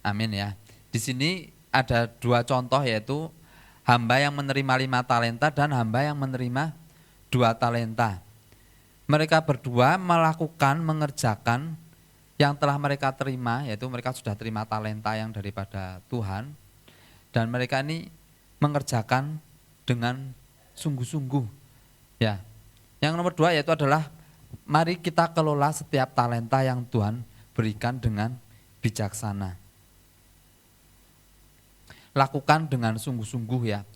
Amin ya. Di sini ada 2 contoh, yaitu hamba yang menerima 5 talenta dan hamba yang menerima 2 talenta. Mereka berdua mengerjakan yang telah mereka terima, yaitu mereka sudah terima talenta yang daripada Tuhan, dan mereka ini mengerjakan dengan sungguh-sungguh. Ya. Yang nomor 2 yaitu adalah mari kita kelola setiap talenta yang Tuhan berikan dengan bijaksana. Lakukan dengan sungguh-sungguh ya.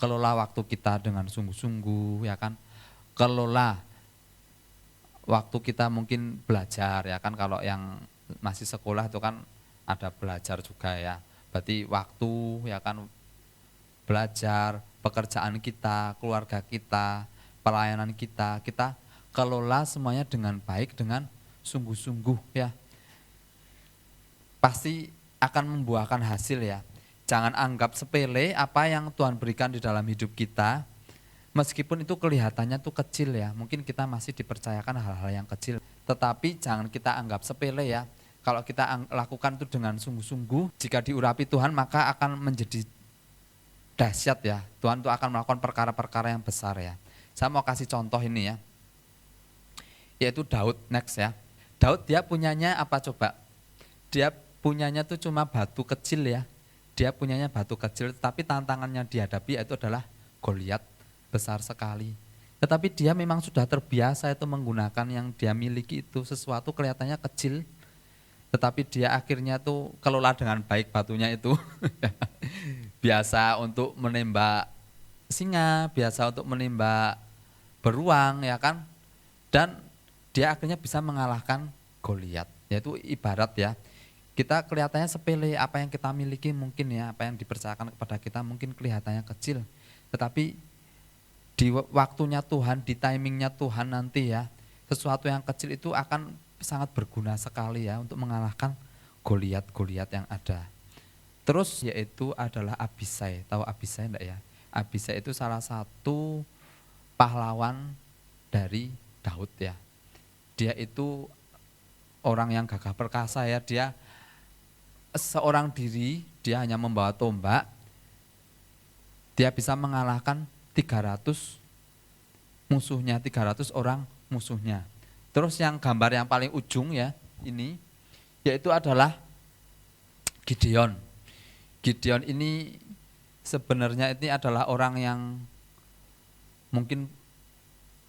Kelola waktu kita dengan sungguh-sungguh ya kan. Kelola waktu kita mungkin belajar ya kan, kalau yang masih sekolah itu kan ada belajar juga ya. Berarti waktu ya kan, belajar, pekerjaan kita, keluarga kita, pelayanan kita kelola semuanya dengan baik, dengan sungguh-sungguh ya. Pasti akan membuahkan hasil ya. Jangan anggap sepele apa yang Tuhan berikan di dalam hidup kita, meskipun itu kelihatannya tuh kecil ya. Mungkin kita masih dipercayakan hal-hal yang kecil, tetapi jangan kita anggap sepele ya. Kalau kita lakukan itu dengan sungguh-sungguh, jika diurapi Tuhan maka akan menjadi dahsyat ya. Tuhan tuh akan melakukan perkara-perkara yang besar ya. Saya mau kasih contoh ini ya, yaitu Daud next ya. Daud dia punyanya apa coba? Dia punyanya tuh cuma batu kecil ya. Dia punyanya batu kecil, tapi tantangannya dihadapi itu adalah Goliat besar sekali. Tetapi dia memang sudah terbiasa itu menggunakan yang dia miliki itu, sesuatu kelihatannya kecil, tetapi dia akhirnya tuh kelola dengan baik batunya itu. Biasa untuk menembak singa, biasa untuk menembak beruang ya kan. Dan dia akhirnya bisa mengalahkan Goliat. Yaitu ibarat ya, kita kelihatannya sepele, apa yang kita miliki mungkin ya, apa yang dipercayakan kepada kita mungkin kelihatannya kecil. Tetapi di waktunya Tuhan, di timingnya Tuhan nanti ya, sesuatu yang kecil itu akan sangat berguna sekali ya untuk mengalahkan Goliat yang ada. Terus yaitu adalah Abisai. Tahu Abisai enggak ya? Abisai itu salah satu pahlawan dari Daud ya. Dia itu orang yang gagah perkasa ya, dia seorang diri, dia hanya membawa tombak, dia bisa mengalahkan 300 musuhnya, 300 orang musuhnya. Terus yang gambar yang paling ujung ya, ini, yaitu adalah Gideon. Gideon ini sebenarnya ini adalah orang yang mungkin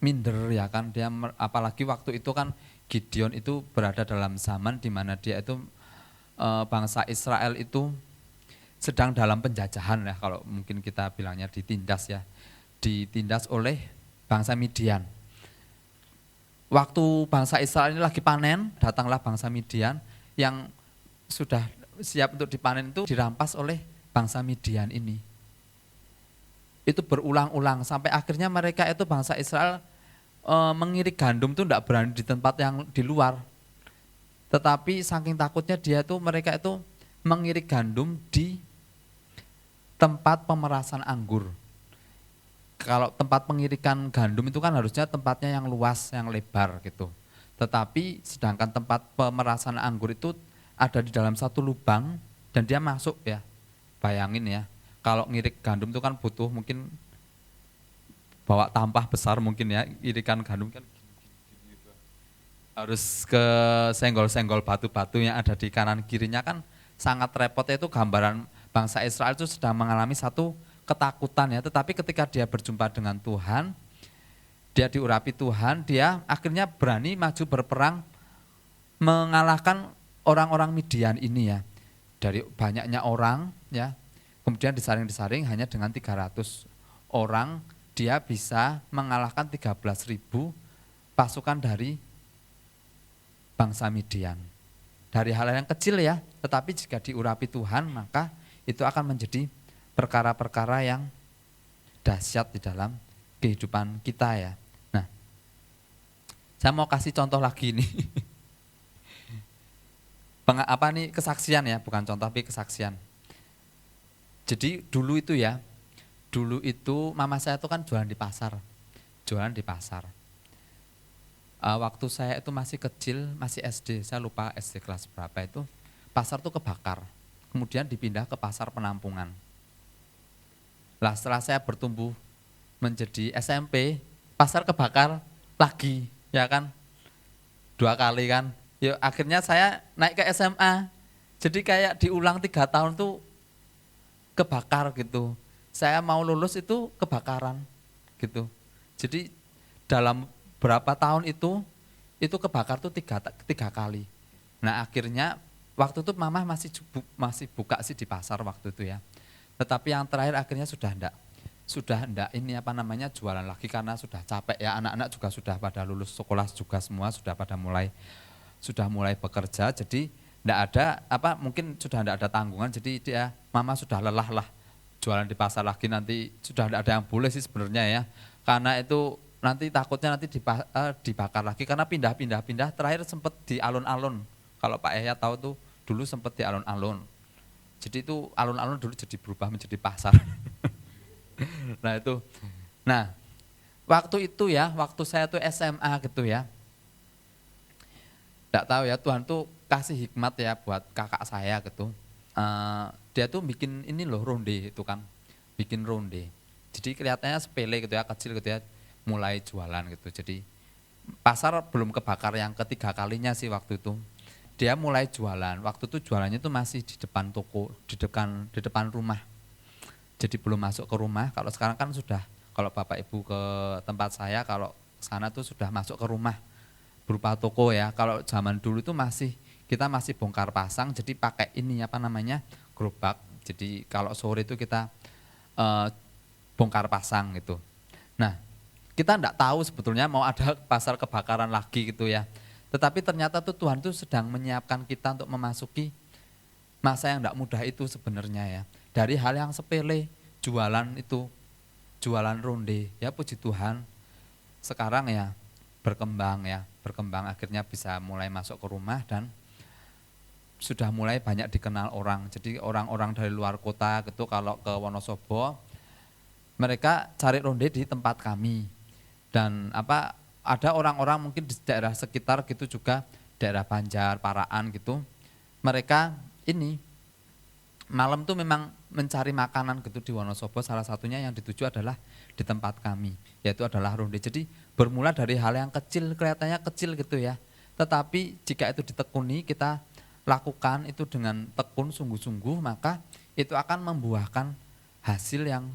minder ya kan, dia apalagi waktu itu kan Gideon itu berada dalam zaman di mana dia itu bangsa Israel itu sedang dalam penjajahan ya, kalau mungkin kita bilangnya ditindas ya, ditindas oleh bangsa Midian. Waktu bangsa Israel ini lagi panen, datanglah bangsa Midian yang sudah siap untuk dipanen itu dirampas oleh bangsa Midian ini. Itu berulang-ulang sampai akhirnya mereka itu bangsa Israel mengirik gandum itu tidak berani di tempat yang di luar. Tetapi saking takutnya mereka itu mengirik gandum di tempat pemerasan anggur. Kalau tempat pengirikan gandum itu kan harusnya tempatnya yang luas, yang lebar gitu. Tetapi sedangkan tempat pemerasan anggur itu ada di dalam satu lubang dan dia masuk ya. Bayangin ya, kalau ngirik gandum itu kan butuh mungkin bawa tampah besar mungkin ya, irikan gandum kan harus ke senggol-senggol batu-batu yang ada di kanan kirinya kan sangat repot. Itu gambaran bangsa Israel itu sedang mengalami satu ketakutan ya, tetapi ketika dia berjumpa dengan Tuhan, dia diurapi Tuhan, dia akhirnya berani maju berperang mengalahkan orang-orang Midian ini ya. Dari banyaknya orang ya, kemudian disaring-disaring hanya dengan 300 orang dia bisa mengalahkan 13.000 pasukan dari bangsa Midian. Dari hal yang kecil ya, tetapi jika diurapi Tuhan maka itu akan menjadi perkara-perkara yang dahsyat di dalam kehidupan kita ya. Nah, saya mau kasih contoh lagi nih. Kesaksian ya, bukan contoh tapi kesaksian. Jadi dulu itu mama saya itu kan jualan di pasar. Waktu saya itu masih kecil, masih SD, saya lupa SD kelas berapa itu, pasar tuh kebakar. kemudian dipindah ke pasar penampungan. Lah setelah saya bertumbuh menjadi SMP, pasar kebakar lagi, ya kan, 2 kali kan. Ya akhirnya saya naik ke SMA, jadi kayak diulang 3 tahun tuh kebakar gitu. Saya mau lulus itu kebakaran gitu. Jadi dalam berapa tahun itu kebakar tuh tiga kali. Nah akhirnya waktu itu mama masih buka sih di pasar waktu itu ya. Tetapi yang terakhir akhirnya sudah enggak ini apa namanya jualan lagi karena sudah capek ya, anak-anak juga sudah pada lulus sekolah juga semua sudah mulai bekerja, jadi enggak ada mungkin sudah enggak ada tanggungan, jadi mama sudah lelah lah jualan di pasar lagi, nanti sudah enggak ada yang boleh sih sebenarnya ya. Karena itu nanti takutnya dibakar lagi karena pindah terakhir sempat di alun-alun. Kalau Pak Yahya tahu tuh dulu sempat di alun-alun. Jadi itu alun-alun dulu jadi berubah menjadi pasar. Nah, waktu itu ya, waktu saya tuh SMA gitu ya. Enggak tahu ya, Tuhan tuh kasih hikmat ya buat kakak saya gitu. Dia tuh bikin ini loh ronde itu kan. Bikin ronde. Jadi kelihatannya sepele gitu ya, kecil gitu ya, mulai jualan gitu. Jadi pasar belum kebakar yang ketiga kalinya sih waktu itu. Dia mulai jualan. Waktu itu jualannya itu masih di depan toko, di depan rumah. Jadi belum masuk ke rumah. Kalau sekarang kan sudah, kalau Bapak Ibu ke tempat saya, kalau sana tuh sudah masuk ke rumah berupa toko ya. Kalau zaman dulu itu kita masih bongkar pasang, jadi pakai ini gerobak. Jadi kalau sore itu kita bongkar pasang gitu. Nah, kita enggak tahu sebetulnya mau ada pasar kebakaran lagi gitu ya. Tetapi ternyata tuh Tuhan tuh sedang menyiapkan kita untuk memasuki masa yang enggak mudah itu sebenarnya ya. Dari hal yang sepele, jualan ronde, ya puji Tuhan. Sekarang ya berkembang akhirnya bisa mulai masuk ke rumah dan sudah mulai banyak dikenal orang. Jadi orang-orang dari luar kota gitu kalau ke Wonosobo, mereka cari ronde di tempat kami. Dan ada orang-orang mungkin di daerah sekitar gitu juga, daerah Banjar, Paraan gitu. Mereka ini malam tuh memang mencari makanan gitu di Wonosobo, salah satunya yang dituju adalah di tempat kami, yaitu adalah ronde. Jadi bermula dari hal yang kecil, kelihatannya kecil gitu ya. Tetapi jika itu ditekuni, kita lakukan itu dengan tekun sungguh-sungguh, maka itu akan membuahkan hasil yang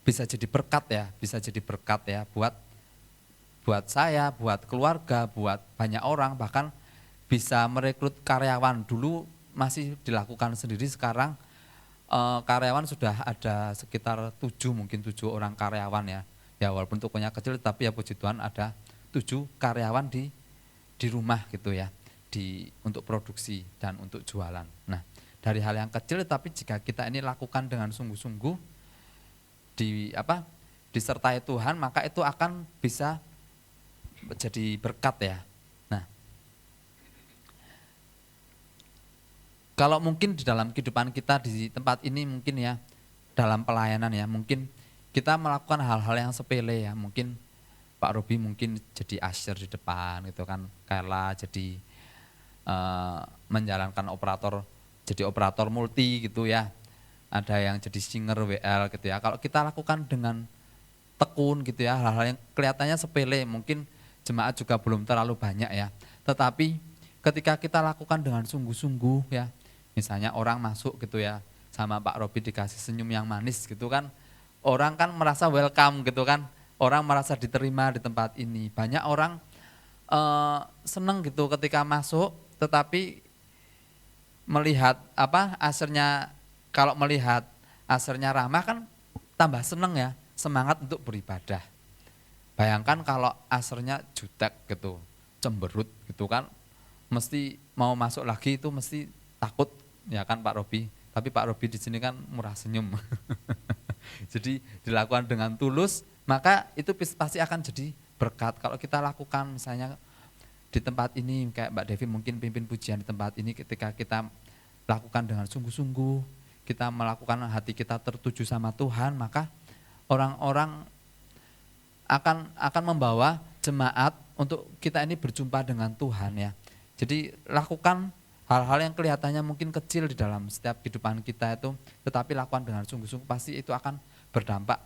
bisa jadi berkat ya buat saya, buat keluarga, buat banyak orang, bahkan bisa merekrut karyawan. Dulu masih dilakukan sendiri, sekarang karyawan sudah ada sekitar 7 orang karyawan ya. Ya walaupun tokonya kecil tapi ya puji Tuhan ada 7 karyawan di rumah gitu ya, untuk produksi dan untuk jualan. Nah, dari hal yang kecil tapi jika kita ini lakukan dengan sungguh-sungguh disertai Tuhan, maka itu akan bisa jadi berkat ya. Nah, kalau mungkin di dalam kehidupan kita di tempat ini mungkin ya, dalam pelayanan ya, mungkin kita melakukan hal-hal yang sepele ya, mungkin Pak Robi mungkin jadi usher di depan gitu kan, Kayla jadi menjalankan jadi operator multi gitu ya, ada yang jadi singer WL gitu ya. Kalau kita lakukan dengan tekun gitu ya, hal-hal yang kelihatannya sepele, mungkin jemaat juga belum terlalu banyak ya, tetapi ketika kita lakukan dengan sungguh-sungguh ya, misalnya orang masuk gitu ya, sama Pak Robi dikasih senyum yang manis gitu kan, orang kan merasa welcome gitu kan, orang merasa diterima di tempat ini. Banyak orang seneng gitu ketika masuk, tetapi melihat ushernya, kalau melihat ushernya ramah kan tambah seneng ya, semangat untuk beribadah. Bayangkan kalau ushernya jutek gitu, cemberut gitu kan, mesti mau masuk lagi itu mesti takut ya kan Pak Robi. Tapi Pak Robi di sini kan murah senyum. Jadi dilakukan dengan tulus, maka itu pasti akan jadi berkat. Kalau kita lakukan misalnya di tempat ini, kayak Mbak Devi mungkin pimpin pujian di tempat ini, ketika kita lakukan dengan sungguh-sungguh, kita melakukan hati kita tertuju sama Tuhan, maka orang-orang akan membawa jemaat untuk kita ini berjumpa dengan Tuhan ya. Jadi lakukan Hal-hal yang kelihatannya mungkin kecil di dalam setiap kehidupan kita itu, tetapi lakukan dengan sungguh-sungguh, pasti itu akan berdampak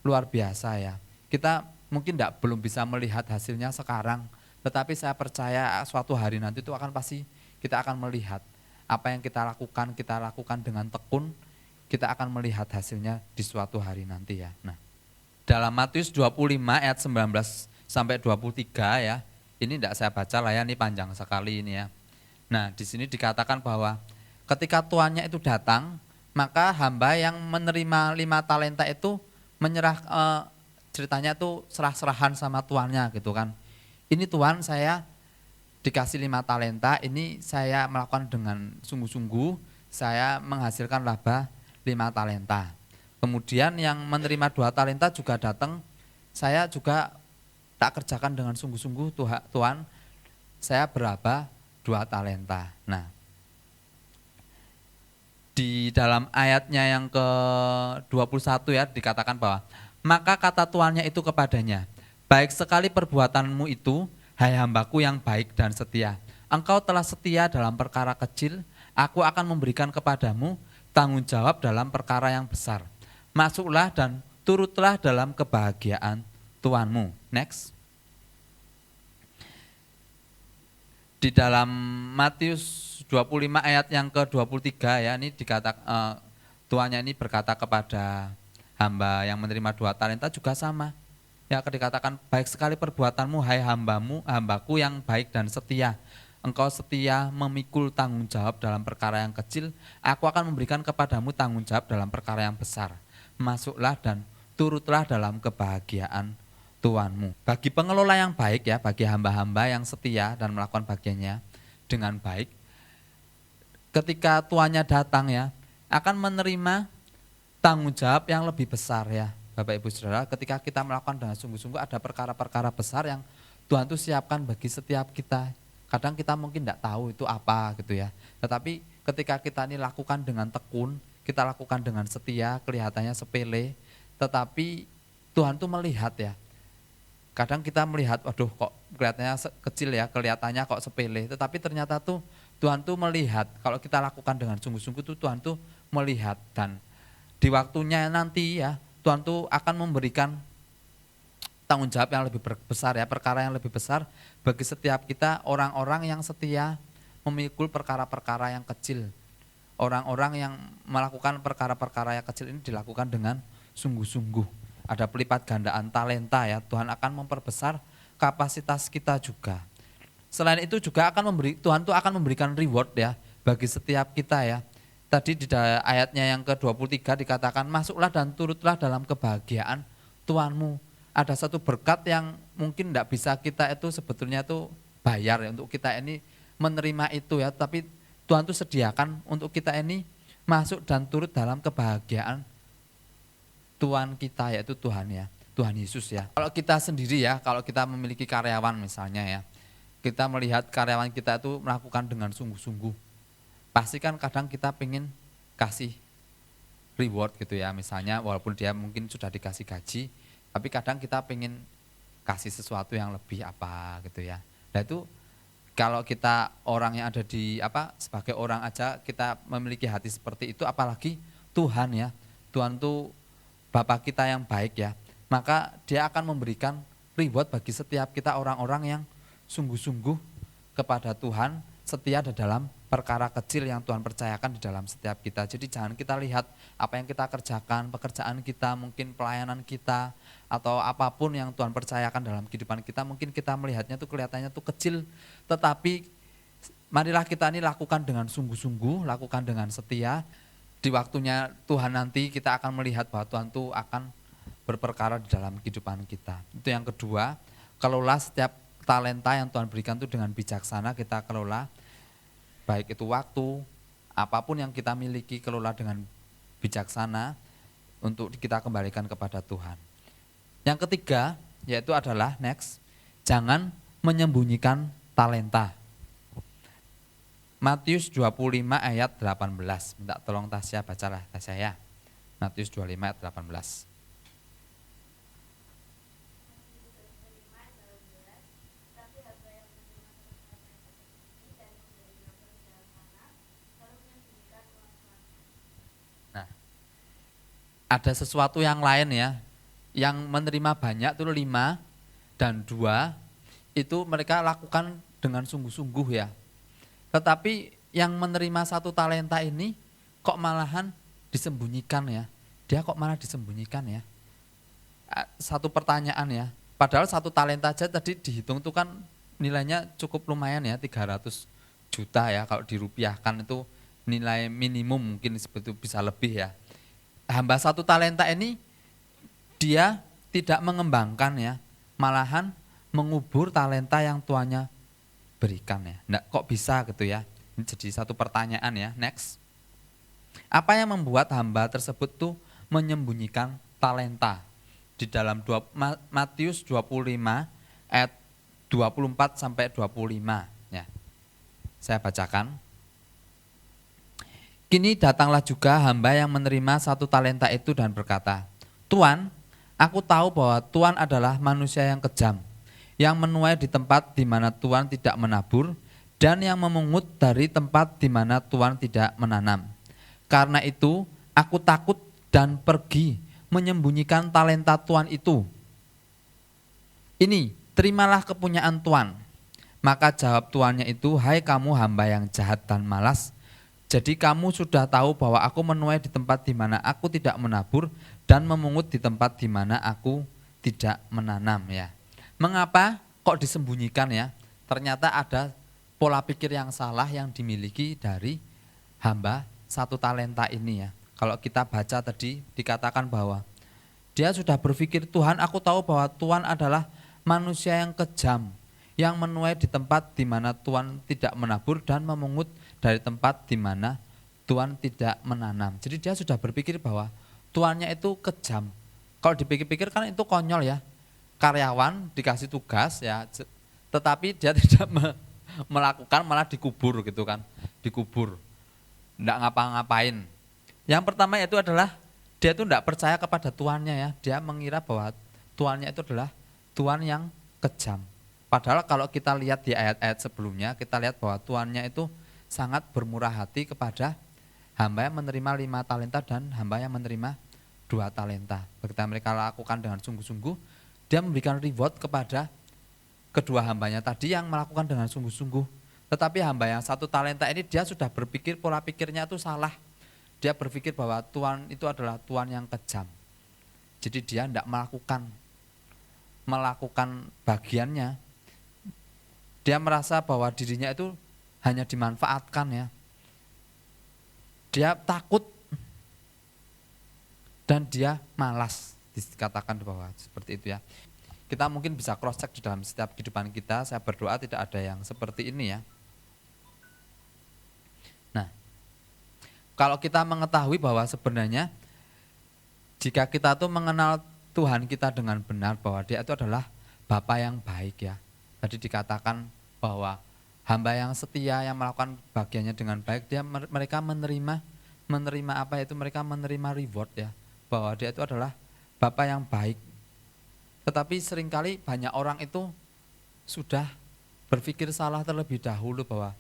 luar biasa ya. Kita mungkin belum bisa melihat hasilnya sekarang, tetapi saya percaya suatu hari nanti itu akan pasti kita akan melihat apa yang kita lakukan dengan tekun, kita akan melihat hasilnya di suatu hari nanti ya. Nah, dalam Matius 25 ayat 19 sampai 23 ya, ini tidak saya baca lah ya, ini panjang sekali ini ya. Nah, di sini dikatakan bahwa ketika tuannya itu datang, maka hamba yang menerima 5 talenta itu menyerah, ceritanya itu serah-serahan sama tuannya gitu kan. Ini tuan, saya dikasih 5 talenta, ini saya melakukan dengan sungguh-sungguh, saya menghasilkan laba 5 talenta. Kemudian yang menerima 2 talenta juga datang, saya juga tak kerjakan dengan sungguh-sungguh, Tuhan, saya berlaba 2 talenta. Nah, di dalam ayatnya yang ke-21 ya dikatakan bahwa maka kata tuannya itu kepadanya, baik sekali perbuatanmu itu, hai hambaku yang baik dan setia. Engkau telah setia dalam perkara kecil, aku akan memberikan kepadamu tanggung jawab dalam perkara yang besar. Masuklah dan turutlah dalam kebahagiaan Tuanmu. Next. Di dalam Matius 25 ayat yang ke-23 ya, ini dikatakan tuannya ini berkata kepada hamba yang menerima 2 talenta juga sama. Ya, dikatakan baik sekali perbuatanmu hai hambaku yang baik dan setia. Engkau setia memikul tanggung jawab dalam perkara yang kecil, aku akan memberikan kepadamu tanggung jawab dalam perkara yang besar. Masuklah dan turutlah dalam kebahagiaan Tuanmu. Bagi pengelola yang baik ya, bagi hamba-hamba yang setia dan melakukan bagiannya dengan baik, ketika tuannya datang ya, akan menerima tanggung jawab yang lebih besar ya. Bapak Ibu Saudara, ketika kita melakukan dengan sungguh-sungguh, ada perkara-perkara besar yang Tuhan itu siapkan bagi setiap kita. Kadang kita mungkin tidak tahu itu apa gitu ya. Tetapi ketika kita ini lakukan dengan tekun, kita lakukan dengan setia, kelihatannya sepele, tetapi Tuhan itu melihat ya. Kadang kita melihat, waduh kok kelihatannya kecil ya, kelihatannya kok sepele. Tetapi ternyata tuh Tuhan tuh melihat, kalau kita lakukan dengan sungguh-sungguh tuh Tuhan tuh melihat. Dan di waktunya nanti ya, Tuhan tuh akan memberikan tanggung jawab yang lebih besar ya, perkara yang lebih besar bagi setiap kita, orang-orang yang setia memikul perkara-perkara yang kecil. Orang-orang yang melakukan perkara-perkara yang kecil ini dilakukan dengan sungguh-sungguh. Ada pelipat gandaan talenta ya, Tuhan akan memperbesar kapasitas kita juga. Selain itu juga Tuhan tuh akan memberikan reward ya bagi setiap kita ya. Tadi di ayatnya yang ke-23 dikatakan, masuklah dan turutlah dalam kebahagiaan Tuanmu. Ada satu berkat yang mungkin tidak bisa kita itu sebetulnya tuh bayar ya, untuk kita ini menerima itu ya, tapi Tuhan tuh sediakan untuk kita ini masuk dan turut dalam kebahagiaan Tuhan kita, yaitu Tuhan ya, Tuhan Yesus ya. Kalau kita sendiri ya, kalau kita memiliki karyawan misalnya ya, kita melihat karyawan kita itu melakukan dengan sungguh-sungguh, pasti kan kadang kita pengen kasih reward gitu ya, misalnya walaupun dia mungkin sudah dikasih gaji, tapi kadang kita pengen kasih sesuatu yang lebih apa gitu ya. Nah itu kalau kita orang yang ada di sebagai orang aja kita memiliki hati seperti itu, apalagi Tuhan ya, Tuhan tuh Bapa kita yang baik ya, maka dia akan memberikan reward bagi setiap kita, orang-orang yang sungguh-sungguh kepada Tuhan, setia di dalam perkara kecil yang Tuhan percayakan di dalam setiap kita. Jadi jangan kita lihat apa yang kita kerjakan, pekerjaan kita, mungkin pelayanan kita, atau apapun yang Tuhan percayakan dalam kehidupan kita, mungkin kita melihatnya tuh kelihatannya tuh kecil, tetapi marilah kita ini lakukan dengan sungguh-sungguh, lakukan dengan setia. Di waktunya Tuhan nanti kita akan melihat bahwa Tuhan itu akan berperkara di dalam kehidupan kita. Itu yang kedua, kelola setiap talenta yang Tuhan berikan itu dengan bijaksana, kita kelola, baik itu waktu, apapun yang kita miliki, kelola dengan bijaksana untuk kita kembalikan kepada Tuhan. Yang ketiga, yaitu adalah next, jangan menyembunyikan talenta. Matius 25 ayat 18. Minta tolong Tasya bacalah Tasya ya. Matius 25 ayat 18. ada sesuatu yang lain ya, yang menerima banyak itu 5 dan 2 itu mereka lakukan dengan sungguh-sungguh ya. Tetapi yang menerima 1 talenta ini kok malahan disembunyikan ya. Dia kok malah disembunyikan ya. Satu pertanyaan ya. Padahal 1 talenta aja tadi dihitung itu kan nilainya cukup lumayan ya, 300 juta ya. Kalau dirupiahkan itu nilai minimum mungkin seperti itu, bisa lebih ya. Hamba 1 talenta ini dia tidak mengembangkan ya, malahan mengubur talenta yang tuannya berikan ya. Nggak, kok bisa gitu ya. Ini jadi satu pertanyaan ya. Next. Apa yang membuat hamba tersebut tuh menyembunyikan talenta? Di dalam Matius 25 ayat 24 sampai 25 ya. Saya bacakan. Kini datanglah juga hamba yang menerima 1 talenta itu dan berkata, Tuan, aku tahu bahwa Tuan adalah manusia yang kejam, yang menuai di tempat di mana Tuan tidak menabur, dan yang memungut dari tempat di mana Tuan tidak menanam. Karena itu, aku takut dan pergi menyembunyikan talenta Tuan itu. Ini, terimalah kepunyaan Tuan. Maka jawab tuannya itu, hai kamu hamba yang jahat dan malas. Jadi kamu sudah tahu bahwa aku menuai di tempat di mana aku tidak menabur dan memungut di tempat di mana aku tidak menanam ya. Mengapa kok disembunyikan ya? Ternyata ada pola pikir yang salah yang dimiliki dari hamba 1 talenta ini ya. Kalau kita baca tadi dikatakan bahwa dia sudah berpikir, Tuhan, aku tahu bahwa Tuhan adalah manusia yang kejam, yang menuai di tempat di mana Tuhan tidak menabur dan memungut dari tempat di mana Tuhan tidak menanam. Jadi dia sudah berpikir bahwa tuannya itu kejam. Kalau dipikir-pikir kan itu konyol ya. Karyawan dikasih tugas ya, tetapi dia tidak melakukan, malah dikubur gitu kan. Dikubur, enggak ngapa-ngapain. Yang pertama itu adalah dia itu enggak percaya kepada tuannya ya. Dia mengira bahwa tuannya itu adalah tuan yang kejam. Padahal kalau kita lihat di ayat-ayat sebelumnya, kita lihat bahwa tuannya itu sangat bermurah hati kepada hamba yang menerima 5 talenta dan hamba yang menerima 2 talenta. Ketika mereka lakukan dengan sungguh-sungguh, dia memberikan reward kepada kedua hambanya tadi yang melakukan dengan sungguh-sungguh. Tetapi hamba yang 1 talenta ini dia sudah berpikir, pola pikirnya itu salah. Dia berpikir bahwa Tuhan itu adalah Tuhan yang kejam. Jadi dia tidak melakukan bagiannya. Dia merasa bahwa dirinya itu hanya dimanfaatkan ya. Dia takut dan dia malas, dikatakan bahwa seperti itu ya. Kita mungkin bisa cross check di dalam setiap kehidupan kita. Saya berdoa tidak ada yang seperti ini ya. Nah, kalau kita mengetahui bahwa sebenarnya jika kita tuh mengenal Tuhan kita dengan benar, bahwa dia itu adalah Bapa yang baik ya. Tadi dikatakan bahwa hamba yang setia yang melakukan bagiannya dengan baik, mereka menerima apa itu, mereka menerima reward ya, bahwa dia itu adalah Bapa yang baik. Tetapi seringkali banyak orang itu sudah berpikir salah terlebih dahulu bahwa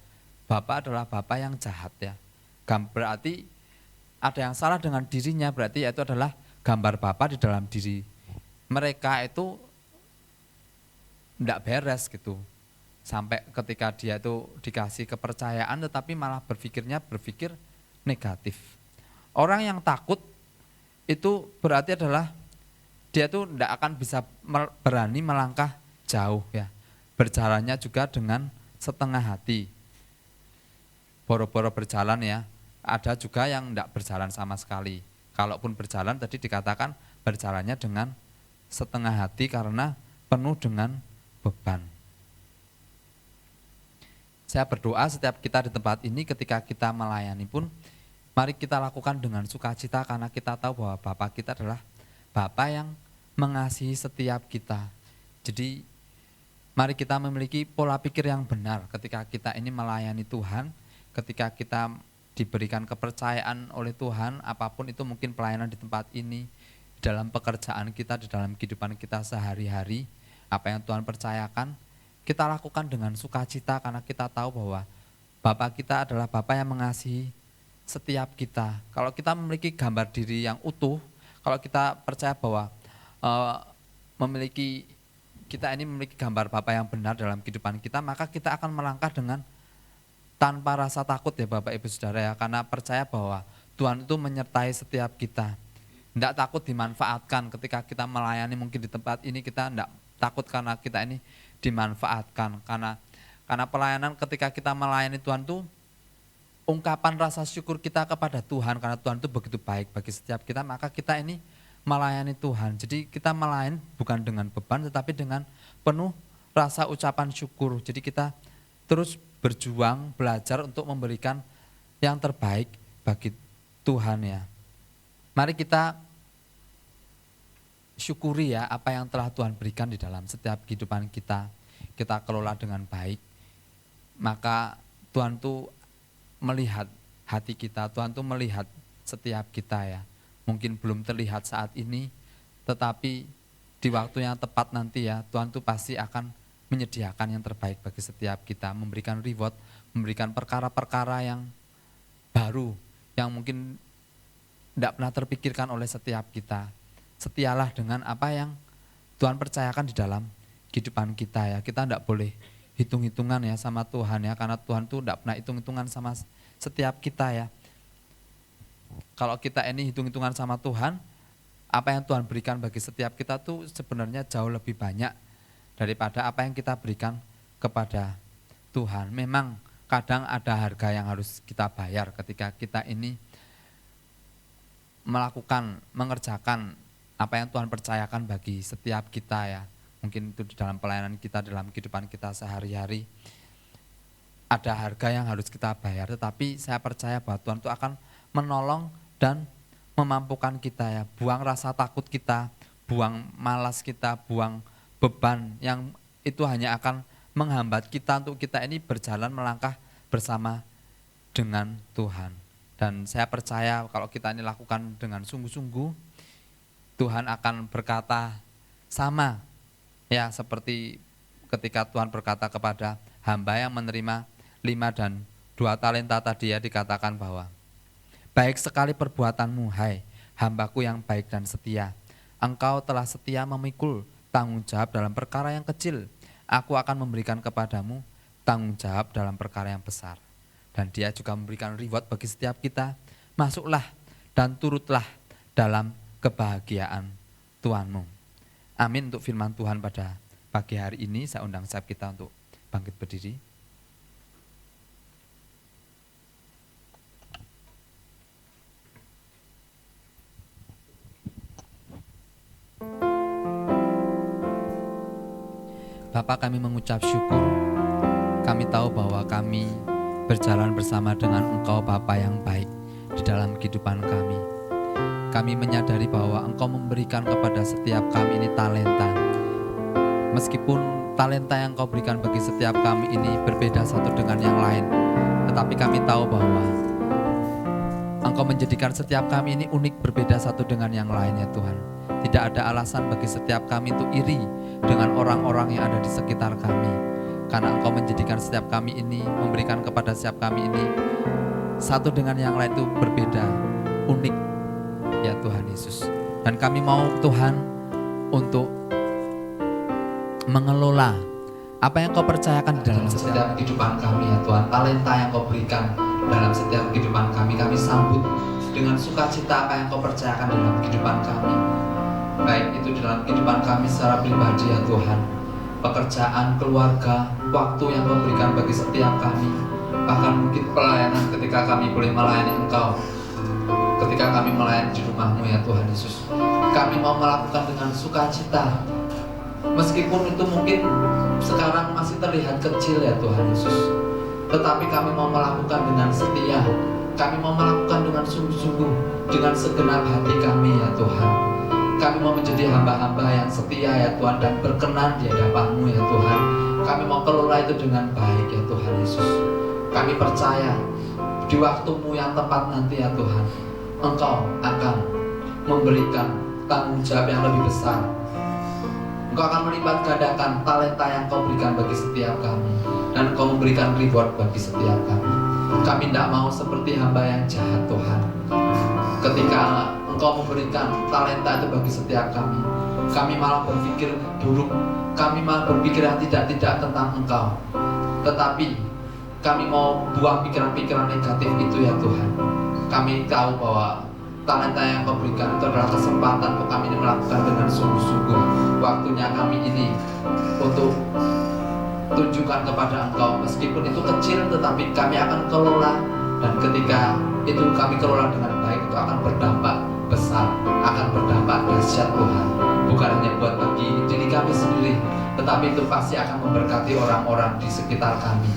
Bapa adalah Bapa yang jahat ya. Berarti ada yang salah dengan dirinya, berarti itu adalah gambar Bapa di dalam diri mereka itu tidak beres gitu. Sampai ketika dia itu dikasih kepercayaan tetapi malah berpikir negatif. Orang yang takut itu berarti adalah dia itu tidak akan bisa berani melangkah jauh ya. Berjalannya juga dengan setengah hati. Boro-boro berjalan ya. Ada juga yang tidak berjalan sama sekali. Kalaupun berjalan tadi dikatakan berjalannya dengan setengah hati karena penuh dengan beban. Saya berdoa setiap kita di tempat ini ketika kita melayani pun, mari kita lakukan dengan sukacita karena kita tahu bahwa Bapa kita adalah Bapa yang mengasihi setiap kita. Jadi mari kita memiliki pola pikir yang benar ketika kita ini melayani Tuhan, ketika kita diberikan kepercayaan oleh Tuhan, apapun itu mungkin pelayanan di tempat ini, dalam pekerjaan kita, di dalam kehidupan kita sehari-hari, apa yang Tuhan percayakan, kita lakukan dengan sukacita karena kita tahu bahwa Bapa kita adalah Bapa yang mengasihi setiap kita. Kalau kita memiliki gambar diri yang utuh, Kalau kita percaya bahwa kita ini memiliki gambar Bapa yang benar dalam kehidupan kita, maka kita akan melangkah dengan tanpa rasa takut ya Bapak Ibu Saudara ya, karena percaya bahwa Tuhan itu menyertai setiap kita. Tidak takut dimanfaatkan ketika kita melayani, mungkin di tempat ini kita tidak takut karena kita ini dimanfaatkan, karena pelayanan ketika kita melayani Tuhan itu ungkapan rasa syukur kita kepada Tuhan, karena Tuhan itu begitu baik bagi setiap kita, maka kita ini melayani Tuhan. Jadi kita melayani bukan dengan beban tetapi dengan penuh rasa ucapan syukur. Jadi kita terus berjuang, belajar untuk memberikan yang terbaik bagi Tuhan ya. Mari kita syukuri ya apa yang telah Tuhan berikan di dalam setiap kehidupan kita. Kita kelola dengan baik. Maka Tuhan tuh melihat hati kita, Tuhan tuh melihat setiap kita ya. Mungkin belum terlihat saat ini, tetapi di waktu yang tepat nanti ya, Tuhan tuh pasti akan menyediakan yang terbaik bagi setiap kita, memberikan reward, memberikan perkara-perkara yang baru, yang mungkin tidak pernah terpikirkan oleh setiap kita. Setialah dengan apa yang Tuhan percayakan di dalam kehidupan kita ya. Kita tidak boleh hitung-hitungan ya sama Tuhan ya, karena Tuhan tuh tidak pernah hitung-hitungan sama setiap kita ya. Kalau kita ini hitung-hitungan sama Tuhan, apa yang Tuhan berikan bagi setiap kita tuh sebenarnya jauh lebih banyak daripada apa yang kita berikan kepada Tuhan. Memang kadang ada harga yang harus kita bayar ketika kita ini mengerjakan apa yang Tuhan percayakan bagi setiap kita ya. Mungkin itu di dalam pelayanan kita, dalam kehidupan kita sehari-hari. Ada harga yang harus kita bayar, tetapi saya percaya bahwa Tuhan itu akan menolong dan memampukan kita ya. Buang rasa takut kita, buang malas kita, buang beban yang itu hanya akan menghambat kita untuk kita ini berjalan melangkah bersama dengan Tuhan. Dan saya percaya kalau kita ini lakukan dengan sungguh-sungguh, Tuhan akan berkata sama ya seperti ketika Tuhan berkata kepada hamba yang menerima 5 dan 2 talenta tadi ya, dikatakan bahwa baik sekali perbuatanmu, hai hambaku yang baik dan setia. Engkau telah setia memikul tanggung jawab dalam perkara yang kecil. Aku akan memberikan kepadamu tanggung jawab dalam perkara yang besar. Dan dia juga memberikan reward bagi setiap kita. Masuklah dan turutlah dalam kebahagiaan Tuhanmu. Amin untuk firman Tuhan pada pagi hari ini. Saya undang setiap kita untuk bangkit berdiri. Bapak, kami mengucap syukur. Kami tahu bahwa kami berjalan bersama dengan Engkau Bapa yang baik di dalam kehidupan kami. Kami menyadari bahwa Engkau memberikan kepada setiap kami ini talenta. Meskipun talenta yang Engkau berikan bagi setiap kami ini berbeda satu dengan yang lain, tetapi kami tahu bahwa Engkau menjadikan setiap kami ini unik, berbeda satu dengan yang lain ya Tuhan. Tidak ada alasan bagi setiap kami untuk iri dengan orang-orang yang ada di sekitar kami. Karena Engkau menjadikan setiap kami ini, memberikan kepada setiap kami ini satu dengan yang lain itu berbeda, unik ya Tuhan Yesus. Dan kami mau Tuhan untuk mengelola apa yang Kau percayakan di dalam setiap kehidupan kami ya Tuhan. Talenta yang Kau berikan dalam setiap kehidupan kami sambut dengan sukacita apa yang Kau percayakan dalam kehidupan kami. Baik itu di dalam kehidupan kami secara pribadi ya Tuhan, pekerjaan, keluarga, waktu yang Kau berikan bagi setiap kami, bahkan mungkin pelayanan ketika kami boleh melayani Engkau, ketika kami melayani di rumah-Mu ya Tuhan Yesus. Kami mau melakukan dengan sukacita, meskipun itu mungkin sekarang masih terlihat kecil ya Tuhan Yesus, tetapi kami mau melakukan dengan setia, kami mau melakukan dengan sungguh-sungguh, dengan segenap hati kami ya Tuhan. Kami mau menjadi hamba-hamba yang setia ya Tuhan, dan berkenan di hadapan-Mu ya Tuhan. Kami mau kelola itu dengan baik ya Tuhan Yesus. Kami percaya di waktu-Mu yang tepat nanti ya Tuhan, Engkau akan memberikan tanggung jawab yang lebih besar. Engkau akan melipat gandakan talenta yang Kau berikan bagi setiap kami, dan Engkau memberikan reward bagi setiap kami. Kami tidak mau seperti hamba yang jahat Tuhan. Ketika Engkau memberikan talenta itu bagi setiap kami. Kami malah berpikir buruk, kami malah berpikir yang tidak tentang Engkau. Tetapi kami mau buang pikiran-pikiran negatif itu ya Tuhan. Kami tahu bahwa talenta yang Kau berikan itu adalah kesempatan untuk kami melakukan dengan sungguh-sungguh. Waktunya kami ini untuk tunjukkan kepada Engkau, meskipun itu kecil tetapi kami akan kelola, dan ketika itu kami kelola dengan baik, itu akan berdampak besar, akan berdampak dahsyat Tuhan. Bukan hanya buat bagi diri kami sendiri, tetapi itu pasti akan memberkati orang-orang di sekitar kami,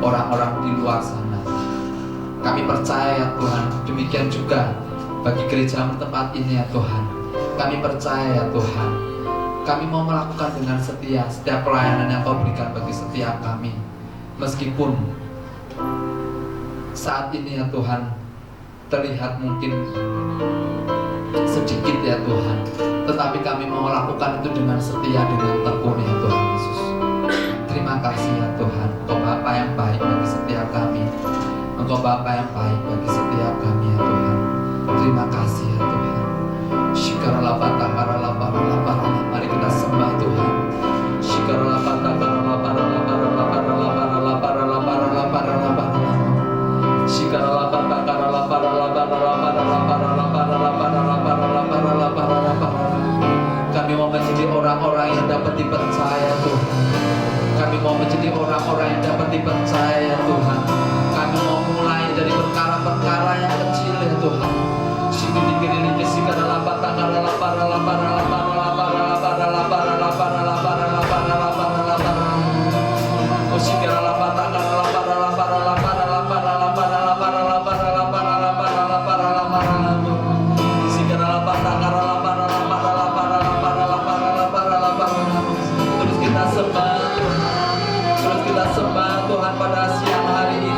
orang-orang di luar sana. Kami percaya ya Tuhan, demikian juga bagi gereja tempat ini ya Tuhan. Kami percaya ya Tuhan, kami mau melakukan dengan setia setiap pelayanan yang Kau berikan bagi setiap kami. Meskipun saat ini ya Tuhan terlihat mungkin sedikit ya Tuhan, tetapi kami mau lakukan itu dengan setia, dengan tekun ya Tuhan Yesus. Terima kasih ya Tuhan, Engkau Bapa yang baik bagi setiap kami. Engkau Bapa yang baik bagi setiap kami ya Tuhan. Terima kasih ya Tuhan. Mari kita sembah Tuhan. Kami mau menjadi orang-orang yang dapat dipercaya Tuhan. Kami mau menjadi orang-orang yang dapat dipercaya Tuhan. Kami mau mulai dari perkara-perkara yang kecil ya Tuhan. Terus kita sembah Tuhan pada siang hari ini.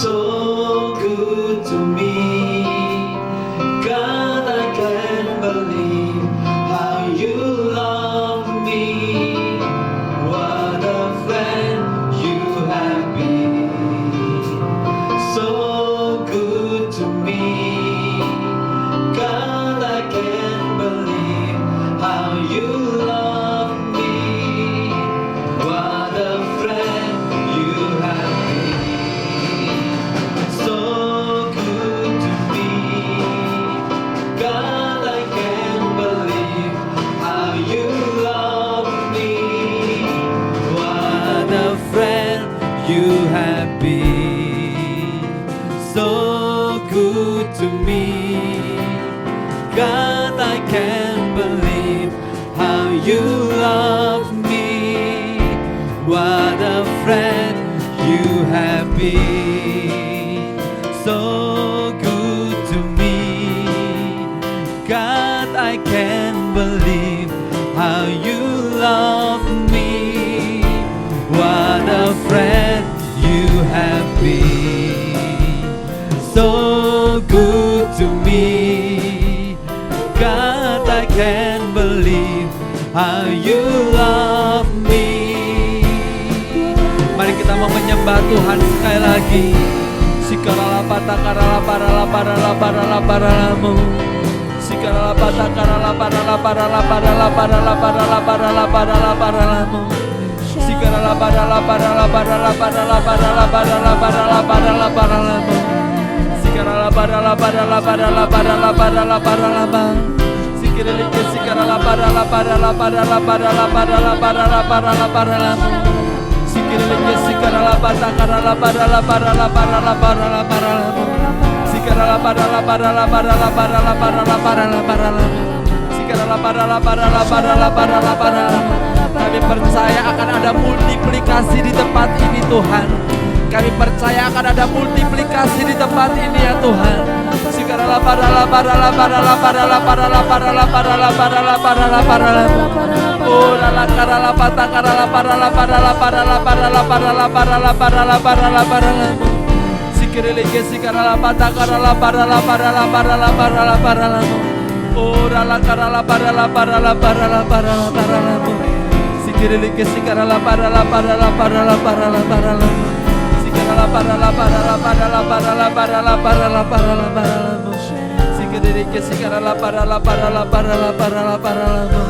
So good to me, God, I can't believe how you love me. What a friend you have been. So good to me, God, I can't believe how you love me. What a friend you have been. So good to me, God, I can't believe how you love me. What a friend you have been. So good to me, God, I can't believe how you love me. What a friend you have been. So good to me, God, I can't believe how you love me. What a friend you have been. So good to me, God, I can't believe how you love me. Mari kita mau menyembah Tuhan sekali lagi. Sikarala pata karala parala parala parala paralamu. Sikarala bata karala parala parala parala parala parala parala parala parala. Sikarala parala parala parala parala parala parala parala parala parala. Sikarala parala parala parala parala parala parala. Sikarala parala parala parala parala parala parala parala parala. Sikarala bata karala parala parala parala parala parala. Sikarala parala parala parala parala parala parala parala. Sikarala parala parala parala parala parala. Kami percaya akan ada multiplikasi di tempat ini Tuhan. Kami percaya akan ada multiplikasi di tempat ini ya Tuhan. Sikarala parala parala parala parala parala parala parala parala parala parala. Oh lala karala pata karala parala parala parala parala parala parala parala parala parala. Sikireleke sikarala pata karala parala parala parala parala parala. Oh lala karala parala parala parala parala parala. Sikireleke sikarala parala parala parala parala parala. Sikarala parala parala parala parala parala parala parala parala. Sikireleke sikarala parala parala parala parala parala.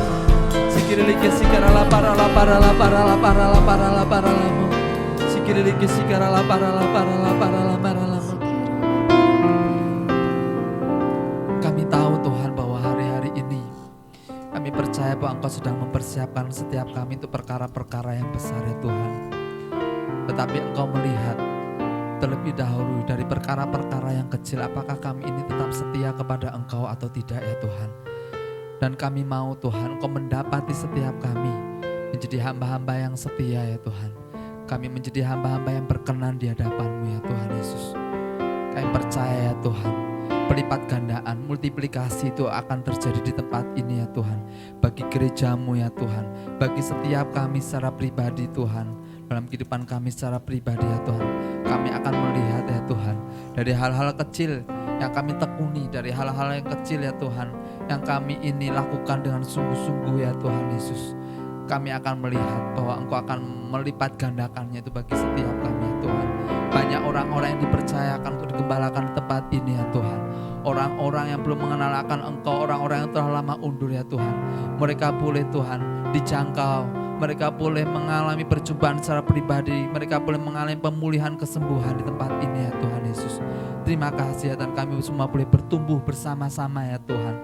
Sikireleke sikarala parala parala parala parala parala parala. Sikireleke sikarala parala parala parala parala. Kami tahu Tuhan bahwa hari-hari ini kami percaya bahwa Engkau sedang mempersiapkan setiap kami untuk perkara-perkara yang besar ya Tuhan. Tetapi Engkau melihat terlebih dahulu dari perkara-perkara yang kecil, apakah kami ini tetap setia kepada Engkau atau tidak ya Tuhan. Dan kami mau Tuhan Engkau mendapati setiap kami menjadi hamba-hamba yang setia ya Tuhan. Kami menjadi hamba-hamba yang berkenan di hadapan-Mu ya Tuhan Yesus. Kami percaya ya Tuhan, pelipat gandaan, multiplikasi itu akan terjadi di tempat ini ya Tuhan. Bagi gereja-Mu ya Tuhan, bagi setiap kami secara pribadi Tuhan, dalam kehidupan kami secara pribadi ya Tuhan. Kami akan melihat ya Tuhan, dari hal-hal kecil yang kami tekuni, dari hal-hal yang kecil ya Tuhan, yang kami ini lakukan dengan sungguh-sungguh ya Tuhan Yesus. Kami akan melihat bahwa Engkau akan melipat gandakannya itu bagi setiap kami ya Tuhan. Banyak orang-orang yang dipercayakan untuk digembalakan di tempat ini ya Tuhan. Orang-orang yang belum mengenal akan Engkau, orang-orang yang telah lama undur ya Tuhan. Mereka boleh Tuhan dijangkau, mereka boleh mengalami perjumpaan secara pribadi, mereka boleh mengalami pemulihan kesembuhan di tempat ini ya Tuhan Yesus. Terima kasih ya Tuhan, kami semua boleh bertumbuh bersama-sama ya Tuhan,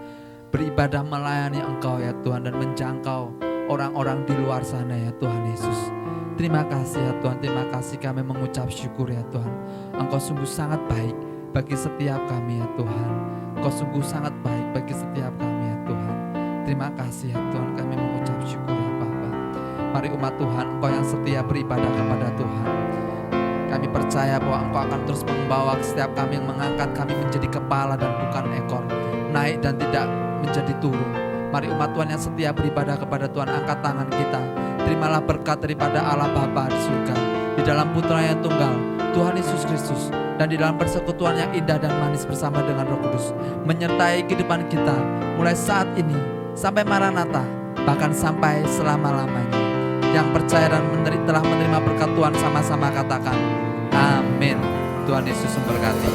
beribadah melayani Engkau ya Tuhan, dan menjangkau orang-orang di luar sana ya Tuhan Yesus. Terima kasih ya Tuhan, terima kasih, kami mengucap syukur ya Tuhan. Engkau sungguh sangat baik bagi setiap kami ya Tuhan. Engkau sungguh sangat baik bagi setiap kami ya Tuhan. Terima kasih ya Tuhan, kami mengucap syukur ya Bapa. Mari umat Tuhan, Engkau yang setia beribadah kepada Tuhan. Kami percaya bahwa Engkau akan terus membawa setiap kami, yang mengangkat kami menjadi kepala dan bukan ekor, naik dan tidak menjadi turun. Mari umat Tuhan yang setia beribadah kepada Tuhan, angkat tangan kita. Terimalah berkat daripada Allah Bapa di surga, di dalam Putra yang tunggal, Tuhan Yesus Kristus, dan di dalam persekutuan yang indah dan manis bersama dengan Roh Kudus, menyertai kehidupan kita mulai saat ini sampai Maranatha, bahkan sampai selama-lamanya. Yang percaya dan telah menerima berkat Tuhan sama-sama katakan amin. Tuhan Yesus memberkati.